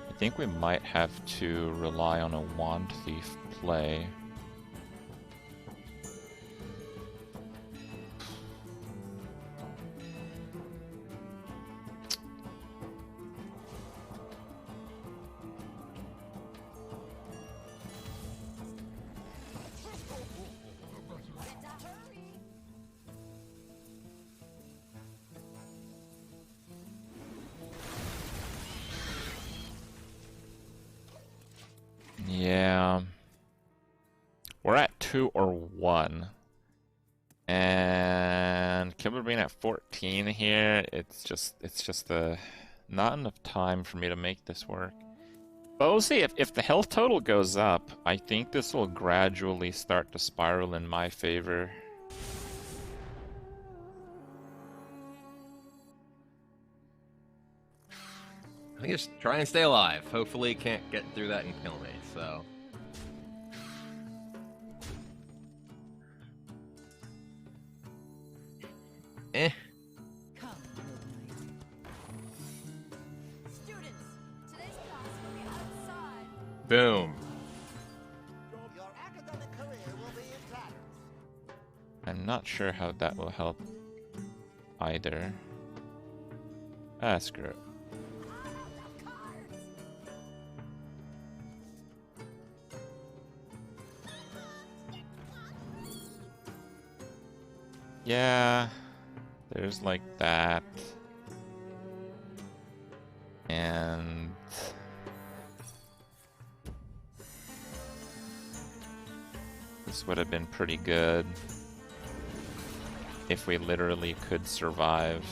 I think we might have to rely on a Wand Thief play. Yeah. We're at 2 or 1. And Kibler being at 14 here, it's just not enough time for me to make this work. But we'll see, if the health total goes up, I think this will gradually start to spiral in my favor. I think just try and stay alive. Hopefully can't get through that and kill me, so. Eh. Boom. I'm not sure how that will help either. Ah, screw it. Yeah, there's like that. And this would have been pretty good if we literally could survive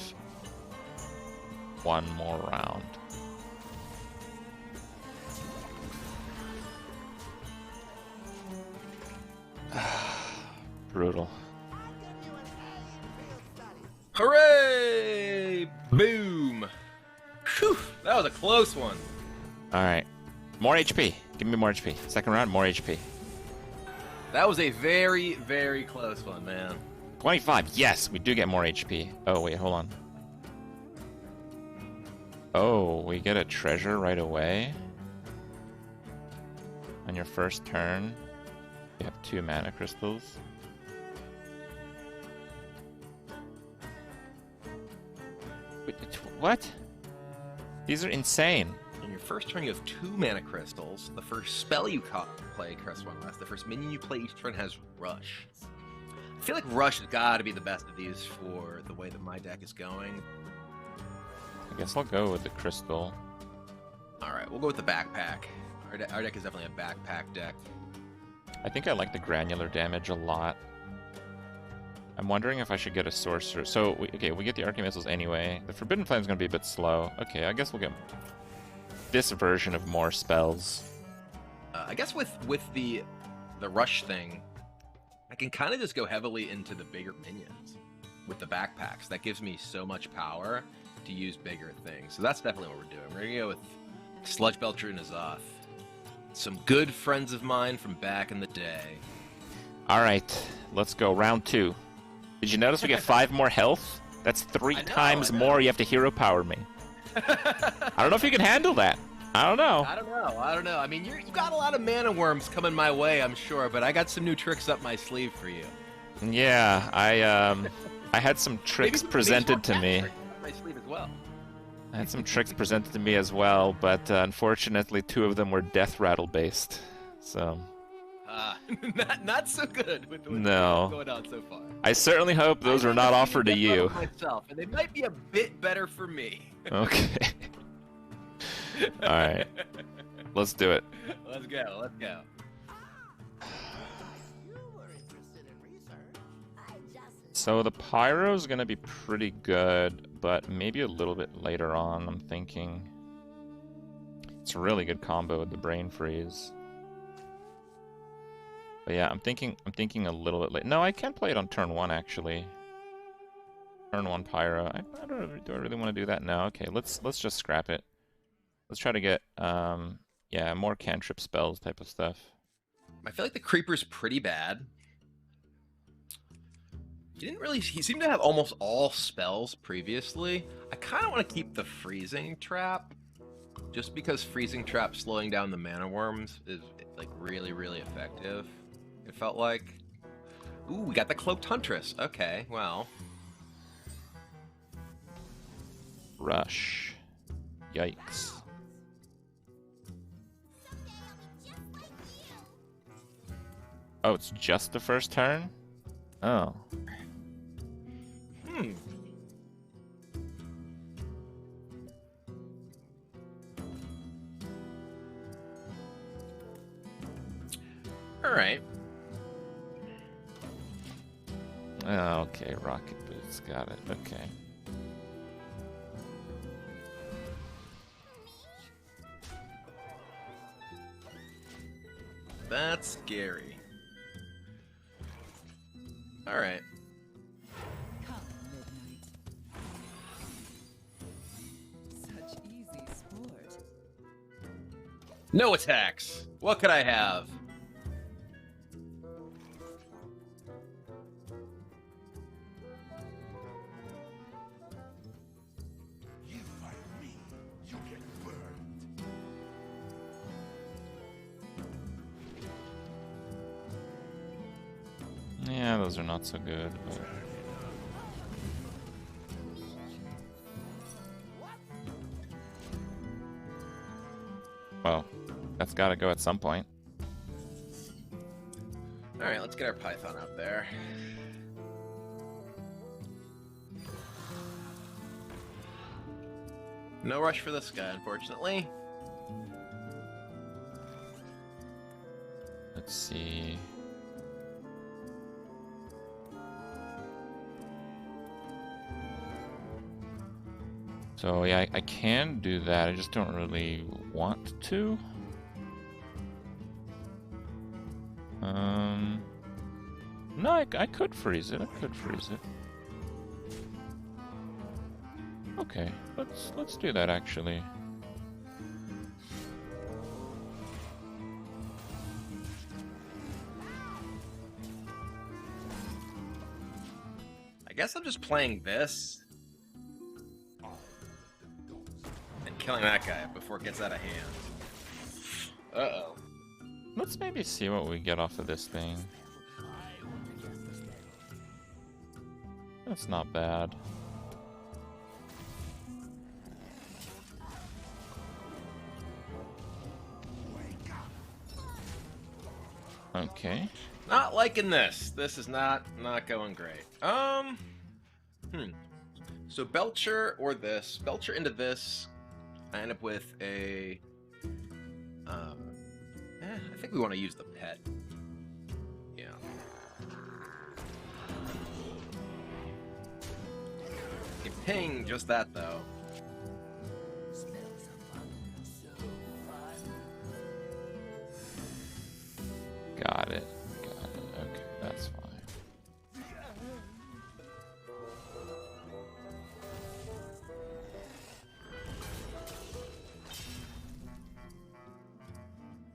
1 more round. Brutal. Hooray! Boom! Whew, that was a close one. Alright. More HP. Give me more HP. Second round, more HP. That was a very, very close one, man. 25. Yes, we do get more HP. Oh, wait, hold on. Oh, we get a treasure right away. On your first turn, you have 2 mana crystals. Wait, what? These are insane. On your first turn, you have 2 mana crystals. The first spell you play costs 1 less. The first minion you play each turn has Rush. I feel like Rush has got to be the best of these for the way that my deck is going. I guess I'll go with the crystal. Alright, we'll go with the backpack. Our deck is definitely a backpack deck. I think I like the granular damage a lot. I'm wondering if I should get a sorcerer. So, we get the arcane missiles anyway. The Forbidden Flame is going to be a bit slow. Okay, I guess we'll get this version of more spells. I guess with the Rush thing, I can kind of just go heavily into the bigger minions with the backpacks. That gives me so much power to use bigger things. So that's definitely what we're doing. We're going to go with Sludge Belcher and Azoth. Some good friends of mine from back in the day. Alright, let's go. Round 2. Did you notice we get 5 more health? That's 3 times more you have to hero power me. I don't know if you can handle that. I don't know. I don't know. I mean, you got a lot of mana worms coming my way, I'm sure, but I got some new tricks up my sleeve for you. Yeah, I had some tricks presented to me. Up my sleeve as well. I had some tricks presented to me as well, but unfortunately 2 of them were death rattle based. So Not so good with what's going on so far. I certainly hope those are not offered to you. Myself, and they might be a bit better for me. Okay. All right. Let's do it. Let's go. So the pyro is going to be pretty good, but maybe a little bit later on, I'm thinking. It's a really good combo with the brain freeze. But yeah, I'm thinking a little bit late. No, I can play it on turn 1 actually. Turn 1 pyro. Do I really want to do that? No. Okay, let's just scrap it. Let's try to get yeah, more cantrip spells type of stuff. I feel like the creeper's pretty bad. He seemed to have almost all spells previously. I kind of want to keep the freezing trap, just because freezing trap slowing down the mana worms is like really, really effective. It felt like. Ooh, we got the cloaked huntress. Okay, well. Rush. Yikes. Oh, it's just the first turn? Oh. Alright. Okay, rocket boots, got it. Okay. That's scary. Alright. Such easy sport. No attacks! What could I have? Yeah, those are not so good, but... Well, that's gotta go at some point. Alright, let's get our Python out there. No rush for this guy, unfortunately. Let's see... So yeah, I can do that, I just don't really want to. No, I could freeze it, Okay, let's do that actually. I guess I'm just playing this. Killing that guy before it gets out of hand. Uh-oh. Let's maybe see what we get off of this thing. That's not bad. Okay. Not liking this. This is not going great. So Belcher or this. Belcher into this. I end up with a... I think we want to use the pet. Yeah. You can ping just that, though. Got it. Okay, that's fine.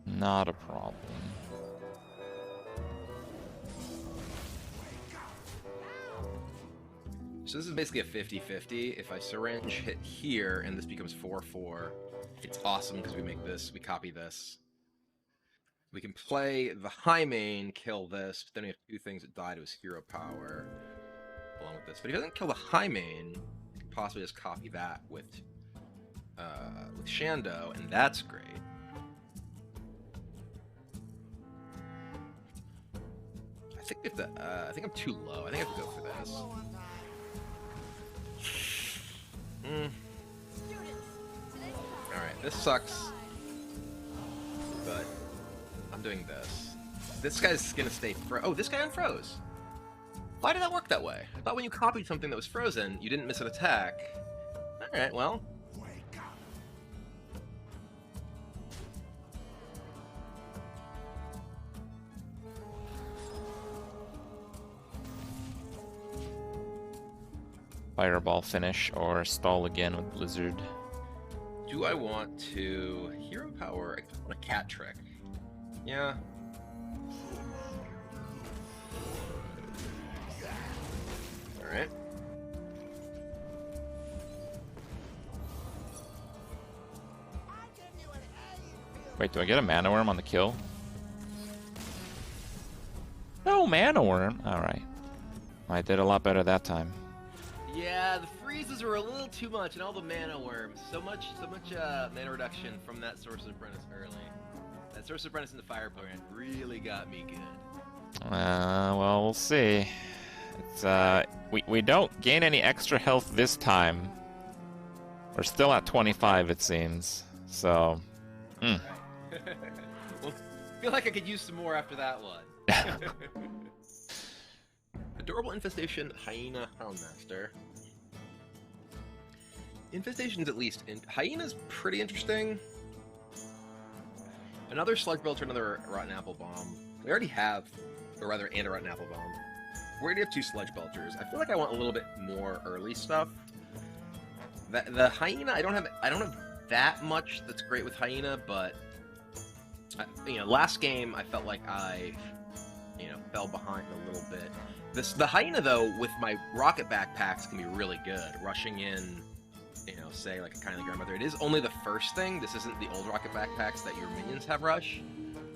Not a problem. So this is basically a 50-50. If I syringe hit here and this becomes 4-4, it's awesome because we make this, we copy this. We can play the high main, kill this, but then we have two things that die to his hero power along with this. But if he doesn't kill the high main, we can possibly just copy that with Shando, and that's great. I think if I think I'm too low. I think I have to go for this. Alright, this sucks. But I'm doing this. This guy's gonna stay oh, this guy unfroze. Why did that work that way? I thought when you copied something that was frozen, you didn't miss an attack. Alright, well. Fireball finish or stall again with Blizzard. Do I want to hero power? I want a cat trick. Yeah. Alright. Wait, do I get a mana worm on the kill? No mana worm. Alright. I did a lot better that time. Yeah, the freezes were a little too much, and all the mana worms. So much mana reduction from that Sorcerer's Apprentice early. That Sorcerer's Apprentice in the Firebrand really got me good. Well, we'll see. It's, we don't gain any extra health this time. We're still at 25, it seems. So, Well, I feel like I could use some more after that one. Adorable Infestation, Hyena, Houndmaster. Infestation's at least Hyena's pretty interesting. Another Sludge Belcher, another Rotten Apple Bomb. We already have, or rather, and a Rotten Apple Bomb. We already have 2 Sludge Belchers. I feel like I want a little bit more early stuff. The Hyena, I don't have that much that's great with Hyena, but you know, last game I felt like I, you know, fell behind a little bit. The Hyena, though, with my rocket backpacks can be really good. Rushing in, you know, say, like a Kindly Grandmother. It is only the first thing. This isn't the old rocket backpacks that your minions have rush.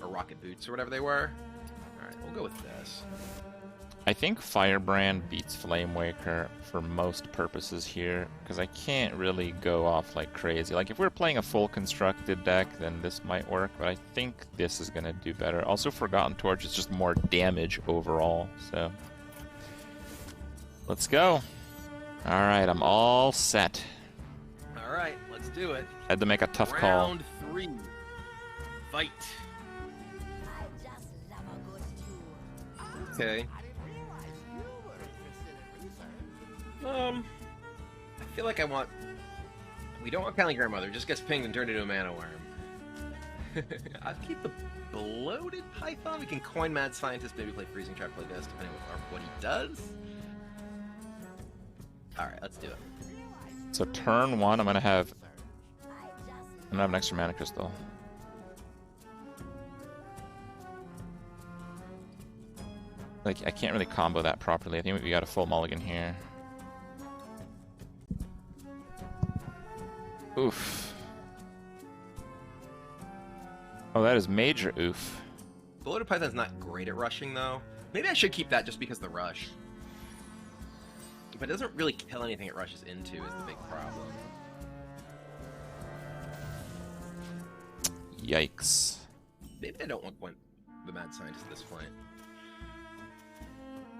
Or rocket boots, or whatever they were. Alright, we'll go with this. I think Firebrand beats Flamewaker for most purposes here, because I can't really go off like crazy. Like, if we're playing a full constructed deck, then this might work, but I think this is going to do better. Also, Forgotten Torch is just more damage overall, so... Let's go. Alright, I'm all set. Alright, let's do it. Had to make a tough call. Round 3. Fight. Okay. I feel like I want... We don't want Kindly Grandmother, just gets pinged and turned into a mana worm. I'll keep the Bloated Python. We can coin Mad Scientist, maybe play Freezing Trap, play this, depending on what he does. Alright, let's do it. So turn 1, I'm gonna have an extra mana crystal. Like, I can't really combo that properly. I think we got a full mulligan here. Oof. Oh, that is major oof. Bloated Python's not great at rushing, though. Maybe I should keep that just because of the rush. But it doesn't really kill anything it rushes into is the big problem. Yikes. Maybe I don't want the Mad Scientist at this point.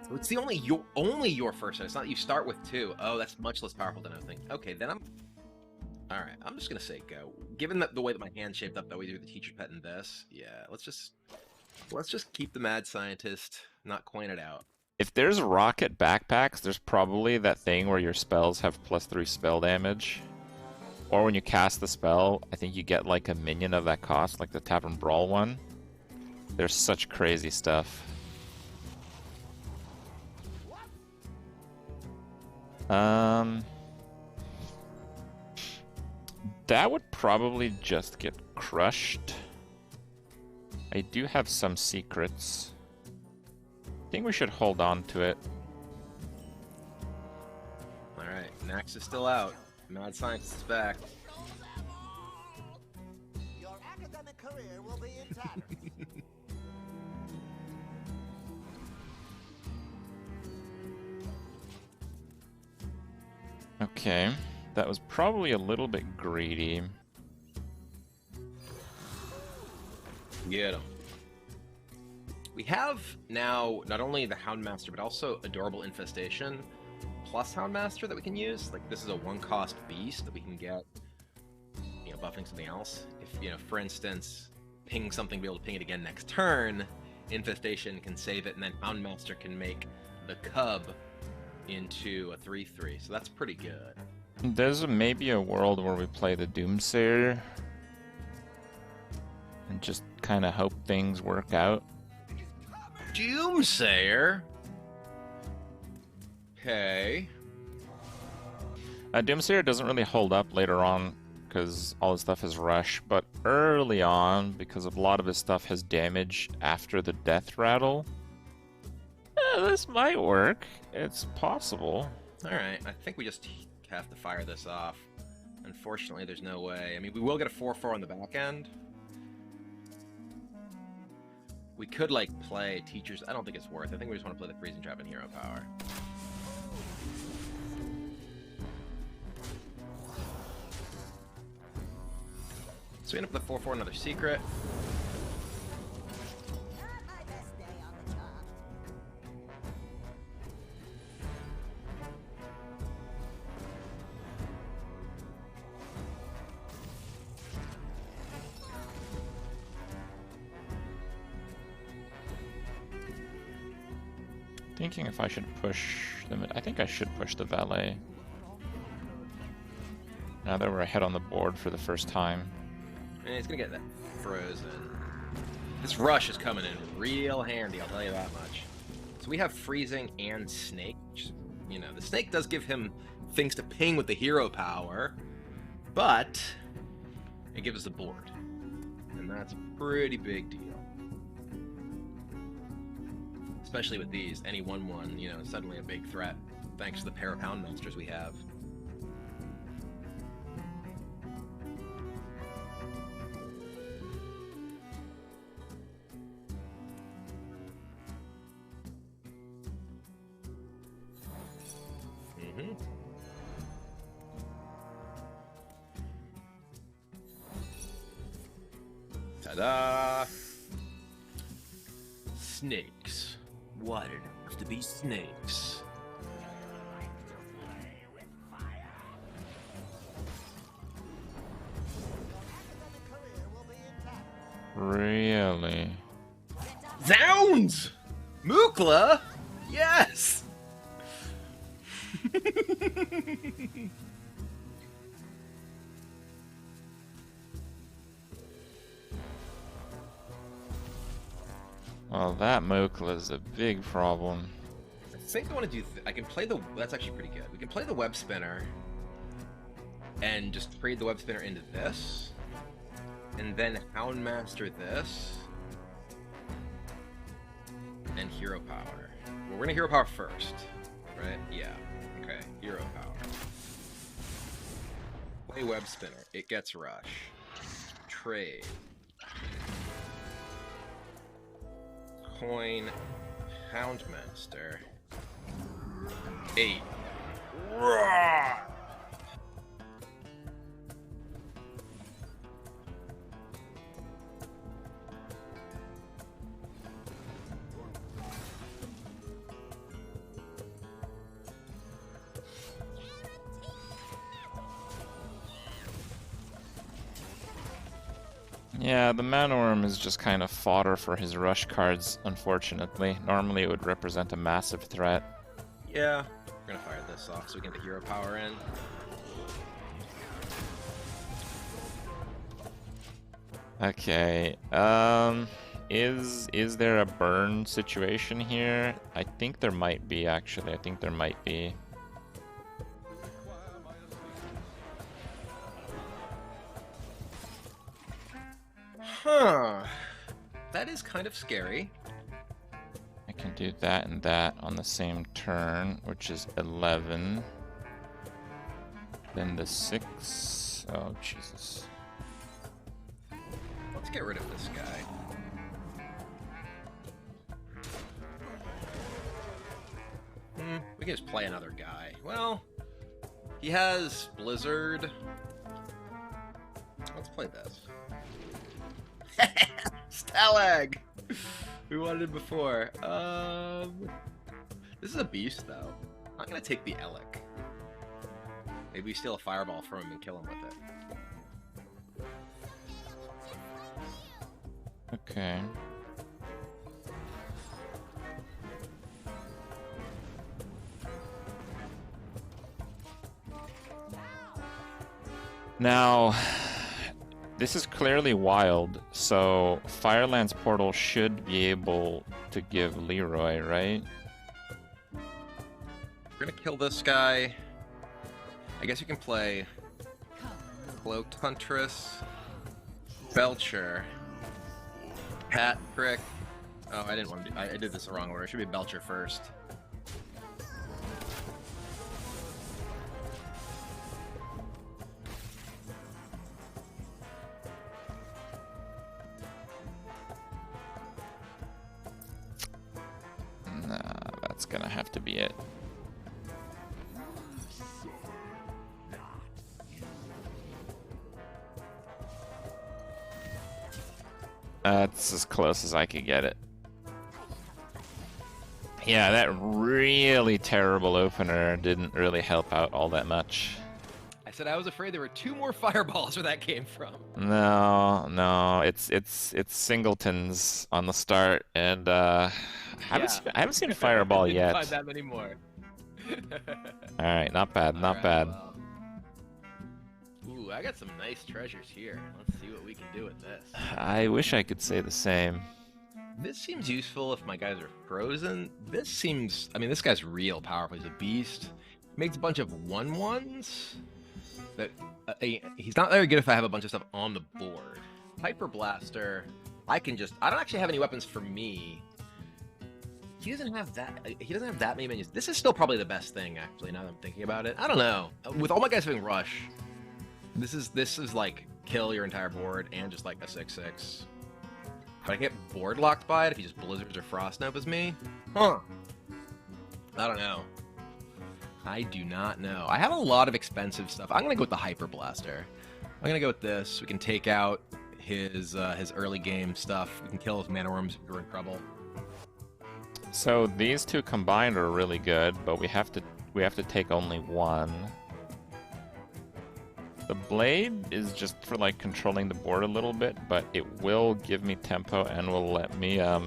So it's the only your first. It's not you start with 2. Oh, that's much less powerful than I think. Okay, then I'm... Alright, I'm just gonna say go. Given the way that my hand's shaped up, that we do the Teacher Pet and this, yeah, let's just keep the Mad Scientist, not coin it out. If there's rocket backpacks, there's probably that thing where your spells have +3 spell damage. Or when you cast the spell, I think you get like a minion of that cost, like the Tavern Brawl one. There's such crazy stuff. That would probably just get crushed. I do have some secrets. I think we should hold on to it. Alright, Nax is still out. Mad Scientist is back. Your academic career will be in tatters. Okay, that was probably a little bit greedy. Get him. We have now not only the Houndmaster, but also Adorable Infestation plus Houndmaster that we can use. Like, this is a one-cost beast that we can get, you know, buffing something else. If, you know, for instance, ping something, be able to ping it again next turn, Infestation can save it, and then Houndmaster can make the Cub into a 3/3. So that's pretty good. There's maybe a world where we play the Doomsayer and just kind of hope things work out. Doomsayer? Okay. Doomsayer doesn't really hold up later on because all his stuff is rush, but early on, because a lot of his stuff has damage after the death rattle, this might work. It's possible. Alright, I think we just have to fire this off. Unfortunately, there's no way. I mean, we will get a 4/4 on the back end. We could, like, play Teachers. I don't think it's worth. I think we just want to play the Freezing Trap and Hero Power. So we end up with a 4/4, another Secret. Not my best day on the job. Thinking if I should push them. I think I should push the Valet. Now that we're ahead on the board for the first time. And it's gonna get that frozen. This rush is coming in real handy, I'll tell you that much. So we have freezing and snake. Which, you know, the snake does give him things to ping with the hero power, but it gives us the board. And that's a pretty big deal. Especially with these, any 1/1, you know, suddenly a big threat, thanks to the pair of Houndmasters we have. Ta-da! Snakes. Why did it have to be snakes? Really? Zounds! Mukla? Yes! Well, that Mokla's a big problem. I think I want to do... I can play the... That's actually pretty good. We can play the web spinner and just trade the web spinner into this. And then Houndmaster this. And Hero Power. Well, we're gonna Hero Power first. Right? Yeah. Okay. Hero Power. Play web spinner. It gets rush. Trade. Coin Houndmaster. 8. Roar! Yeah, the Manorm is just kind of fodder for his rush cards, unfortunately. Normally it would represent a massive threat. Yeah, we're gonna fire this off so we can get the hero power in. Okay, is there a burn situation here? I think there might be, actually. I think there might be. Huh. That is kind of scary. I can do that and that on the same turn, which is 11. Then the 6. Oh, Jesus. Let's get rid of this guy. We can just play another guy. Well, he has Blizzard. Let's play this. Stalag! We wanted it before. This is a beast, though. I'm gonna take the Elec. Maybe we steal a fireball from him and kill him with it. Okay. Now, this is clearly wild, so Fireland's Portal should be able to give Leroy, right? We're gonna kill this guy. I guess you can play Cloaked Huntress, Belcher, Patrick. Oh, I didn't want to do. I did this the wrong order. It should be Belcher first. Nah, that's gonna have to be it. That's as close as I could get it. Yeah, that really terrible opener didn't really help out all that much. I said I was afraid there were 2 more fireballs where that came from. No, it's singletons on the start, and I haven't seen Fireball Didn't yet. find that many more. All right, not bad, not bad. Well. Ooh, I got some nice treasures here. Let's see what we can do with this. I wish I could say the same. This seems useful if my guys are frozen. This seems... I mean, this guy's real powerful. He's a beast. He makes a bunch of 1/1s. That he's not very good if I have a bunch of stuff on the board. Hyper Blaster, I can just... I don't actually have any weapons for me. He doesn't have that... He doesn't have that many minions. This is still probably the best thing, actually, now that I'm thinking about it. I don't know. With all my guys having Rush, this is like kill your entire board and just like a 6/6. But I get board locked by it if he just Blizzards or Frost Nova me. Huh. I don't know. I do not know. I have a lot of expensive stuff. I'm gonna go with the Hyper Blaster. I'm gonna go with this. We can take out his early game stuff. We can kill his mana worms if we're in trouble. So these two combined are really good, but we have to take only one. The blade is just for like controlling the board a little bit, but it will give me tempo and will let me I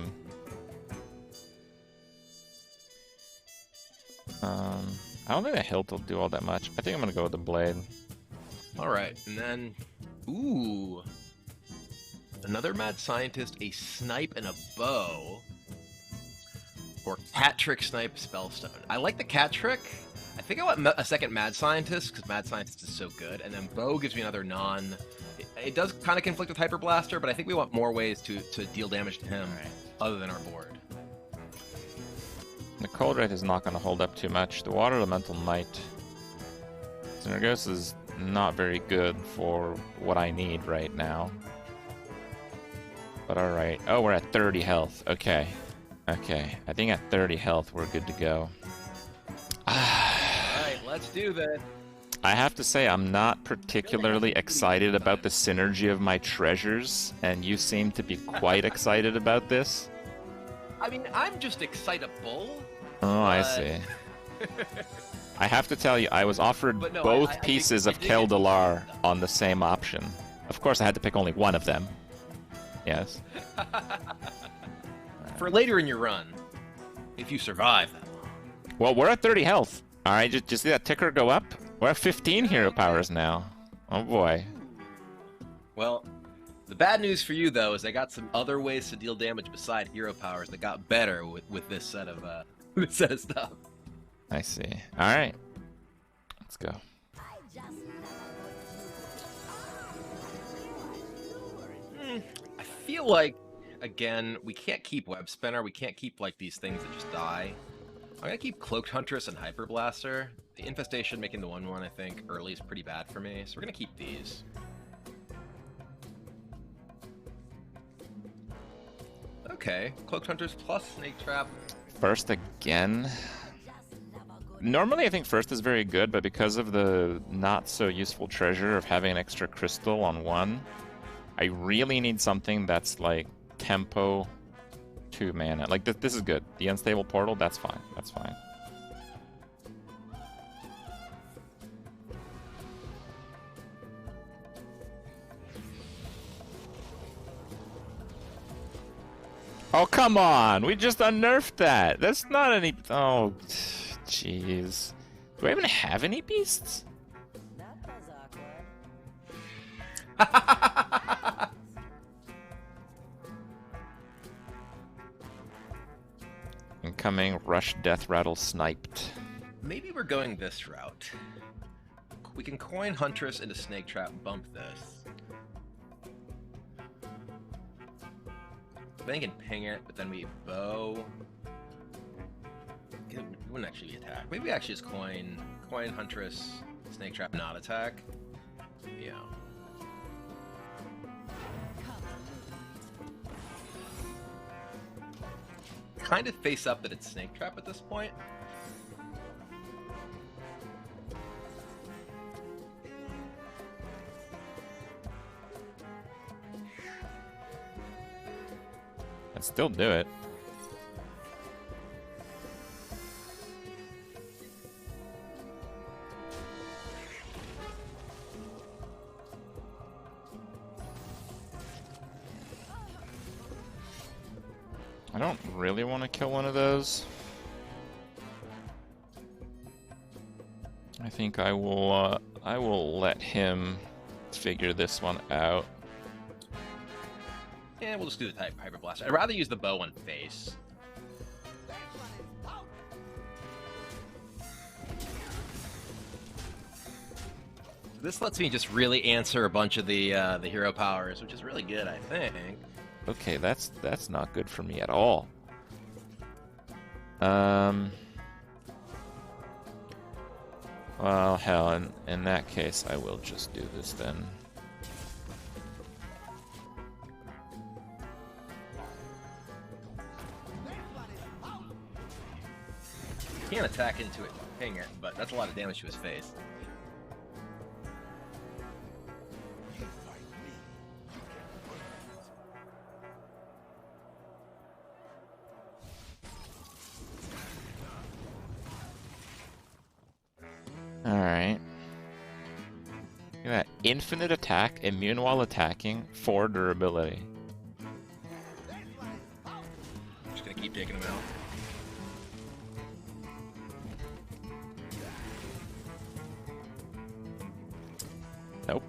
don't think the hilt will do all that much. I think I'm gonna go with the blade. Alright, and then ooh. Another mad scientist, a snipe and a bow. Or cat trick snipe spellstone. I like the cat trick. I think I want a second Mad Scientist, because Mad Scientist is so good, and then Bow gives me another non... It does kind of conflict with Hyper Blaster, but I think we want more ways to deal damage to him other than our board. The Cold Wraith is not going to hold up too much. The Water Elemental might. Synergos is not very good for what I need right now. But alright. Oh, we're at 30 health. Okay. Okay. I think at 30 health we're good to go. Alright, let's do this. I have to say, I'm not particularly excited about the synergy of my treasures, and you seem to be quite excited about this. I mean, I'm just excitable. Oh, I see. I have to tell you, I was offered both pieces of Keldalar on the same option. Of course, I had to pick only one of them. Yes. For later in your run, if you survive that long. Well, we're at 30 health. All right, just see that ticker go up? We're at 15 hero powers now. Oh boy. Well, the bad news for you though is I got some other ways to deal damage beside hero powers that got better with this set of stuff. I see. All right, let's go. I feel like again we can't keep Web Spinner. We can't keep like these things that just die. I'm gonna keep Cloaked Huntress and Hyper Blaster. The infestation making the 1/1, I think, early is pretty bad for me, so we're gonna keep these. Okay, Cloaked Hunters plus Snake Trap. First again. Normally I think first is very good, but because of the not so useful treasure of having an extra crystal on one, I really need something that's like tempo 2 mana. Like this is good. The unstable portal, that's fine. That's fine. Oh, come on! We just unnerfed that! That's not any... Oh, jeez. Do I even have any beasts? Incoming Rush Death Rattle sniped. Maybe we're going this route. We can coin Huntress into Snake Trap, bump this. Then you can ping it, but then we bow. It wouldn't actually be attack. Maybe we actually just coin Huntress, Snake Trap, not attack. Yeah. Kind of face up that it's Snake Trap at this point. I'd still do it. I don't really want to kill one of those. I think I will let him figure this one out. Yeah, we'll just do the type Hyper Blast. I'd rather use the bow on face. This lets me just really answer a bunch of the hero powers, which is really good, I think. Okay, that's not good for me at all. Well, hell, in that case, I will just do this then. Can't attack into it and ping it, but that's a lot of damage to his face. Alright. Look at that. Infinite attack, immune while attacking, 4 durability. Just gonna keep taking him out. Nope.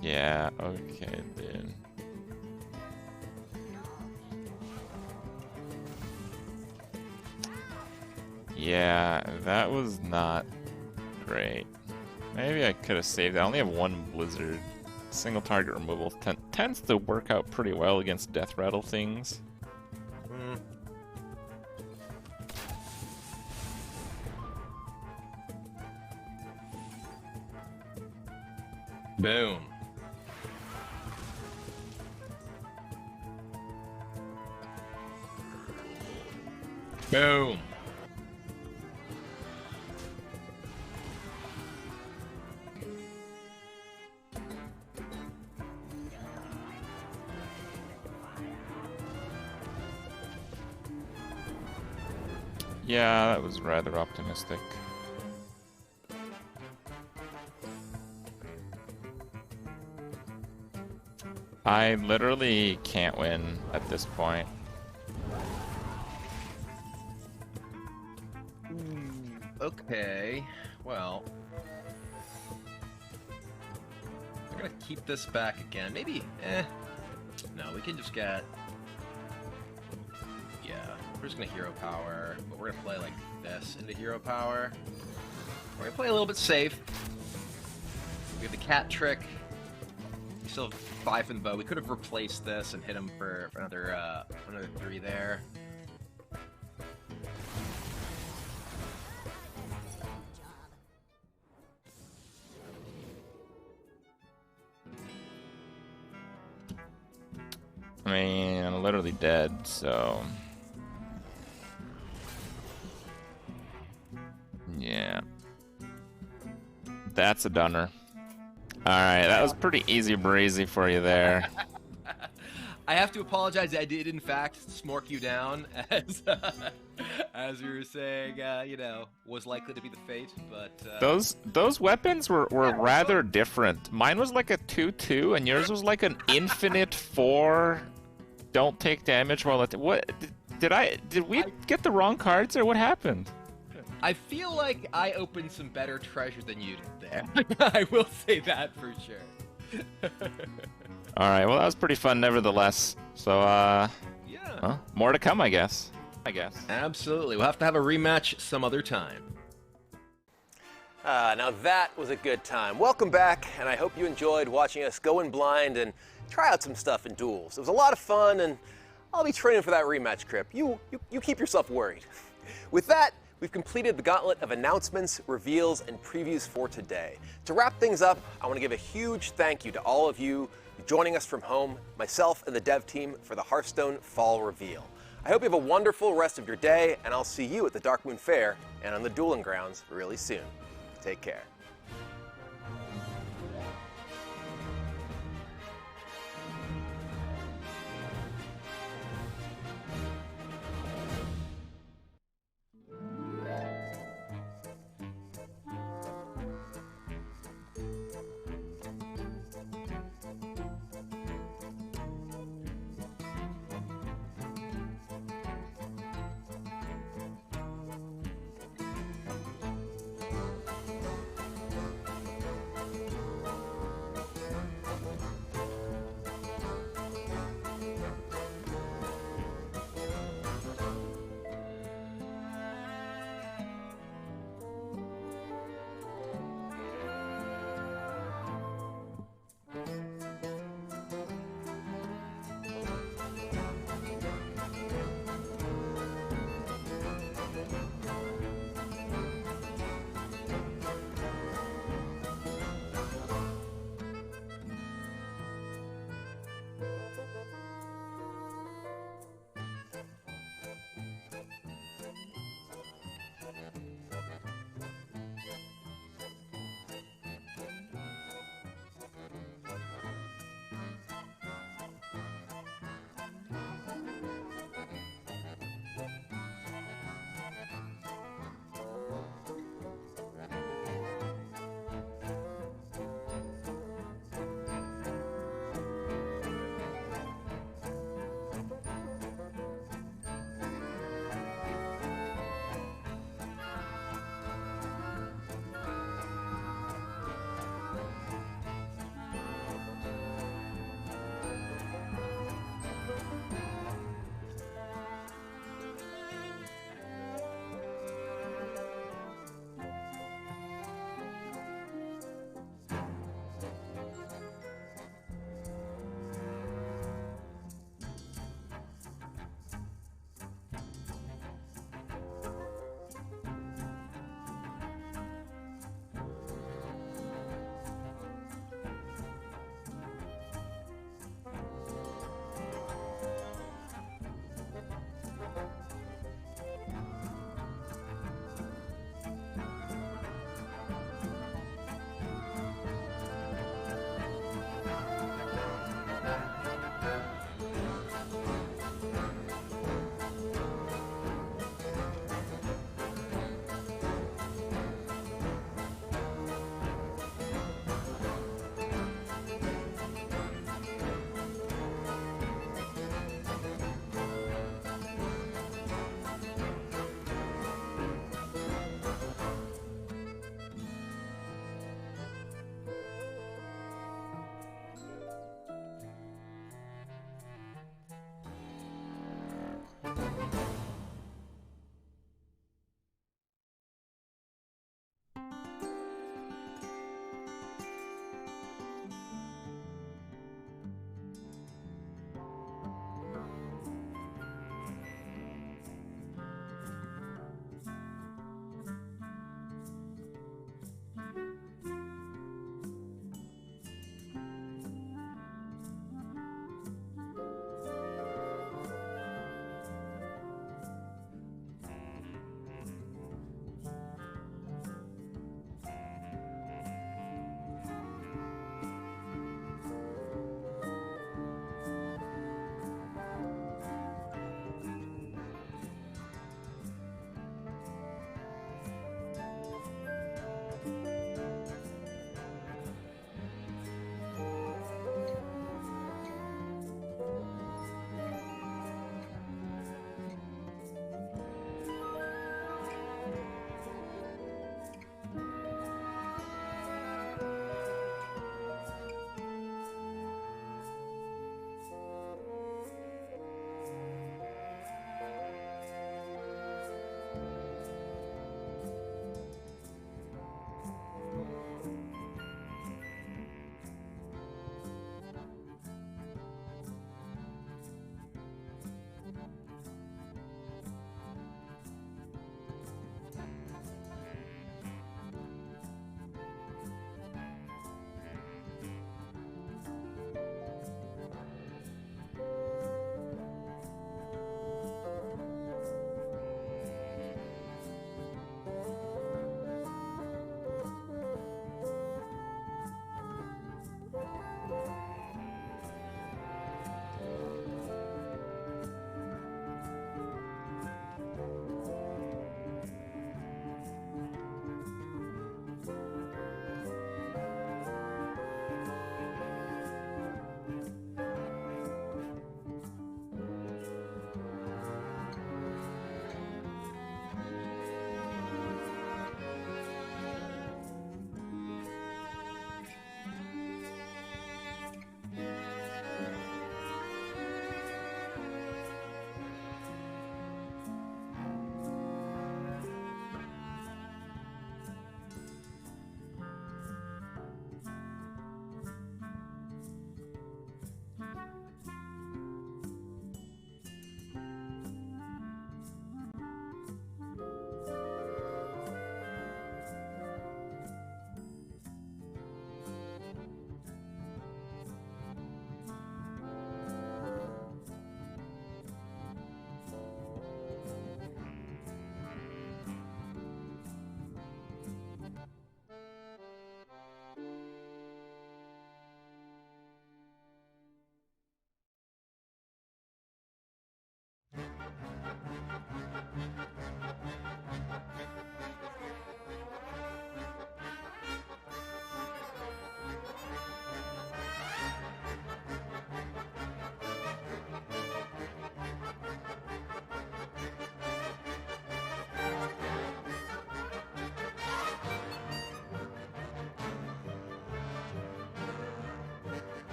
Yeah, okay, dude. Yeah, that was not great. Maybe I could have saved it. I only have 1 blizzard. Single target removal tends to work out pretty well against death rattle things. Boom. Boom. Yeah, that was rather optimistic. I literally can't win at this point. Okay, well. We're gonna keep this back again. Maybe, no, we can just get... Yeah, we're just gonna hero power, but we're gonna play like this into hero power. We're gonna play a little bit safe. We have the cat trick. We still have 5 in the bow. We could have replaced this and hit him for another 3 there. I mean, I'm literally dead, so... Yeah. That's a dunner. Alright, that was pretty easy breezy for you there. I have to apologize. I did, in fact, smork you down, as you were saying, you know, was likely to be the fate, but... Those weapons were rather different. Mine was like a 2-2, and yours was like an infinite 4... Don't take damage while it... What? Did we get the wrong cards, or what happened? I feel like I opened some better treasure than you did there. I will say that for sure. Alright, well that was pretty fun nevertheless. So, yeah. Well, more to come, I guess. Absolutely. We'll have to have a rematch some other time. Now that was a good time. Welcome back, and I hope you enjoyed watching us go in blind and try out some stuff in Duels. It was a lot of fun, and I'll be training for that rematch, Crip. You keep yourself worried. With that, we've completed the gauntlet of announcements, reveals, and previews for today. To wrap things up, I want to give a huge thank you to all of you joining us from home, myself and the dev team for the Hearthstone Fall Reveal. I hope you have a wonderful rest of your day, and I'll see you at the Darkmoon Fair and on the Dueling Grounds really soon. Take care.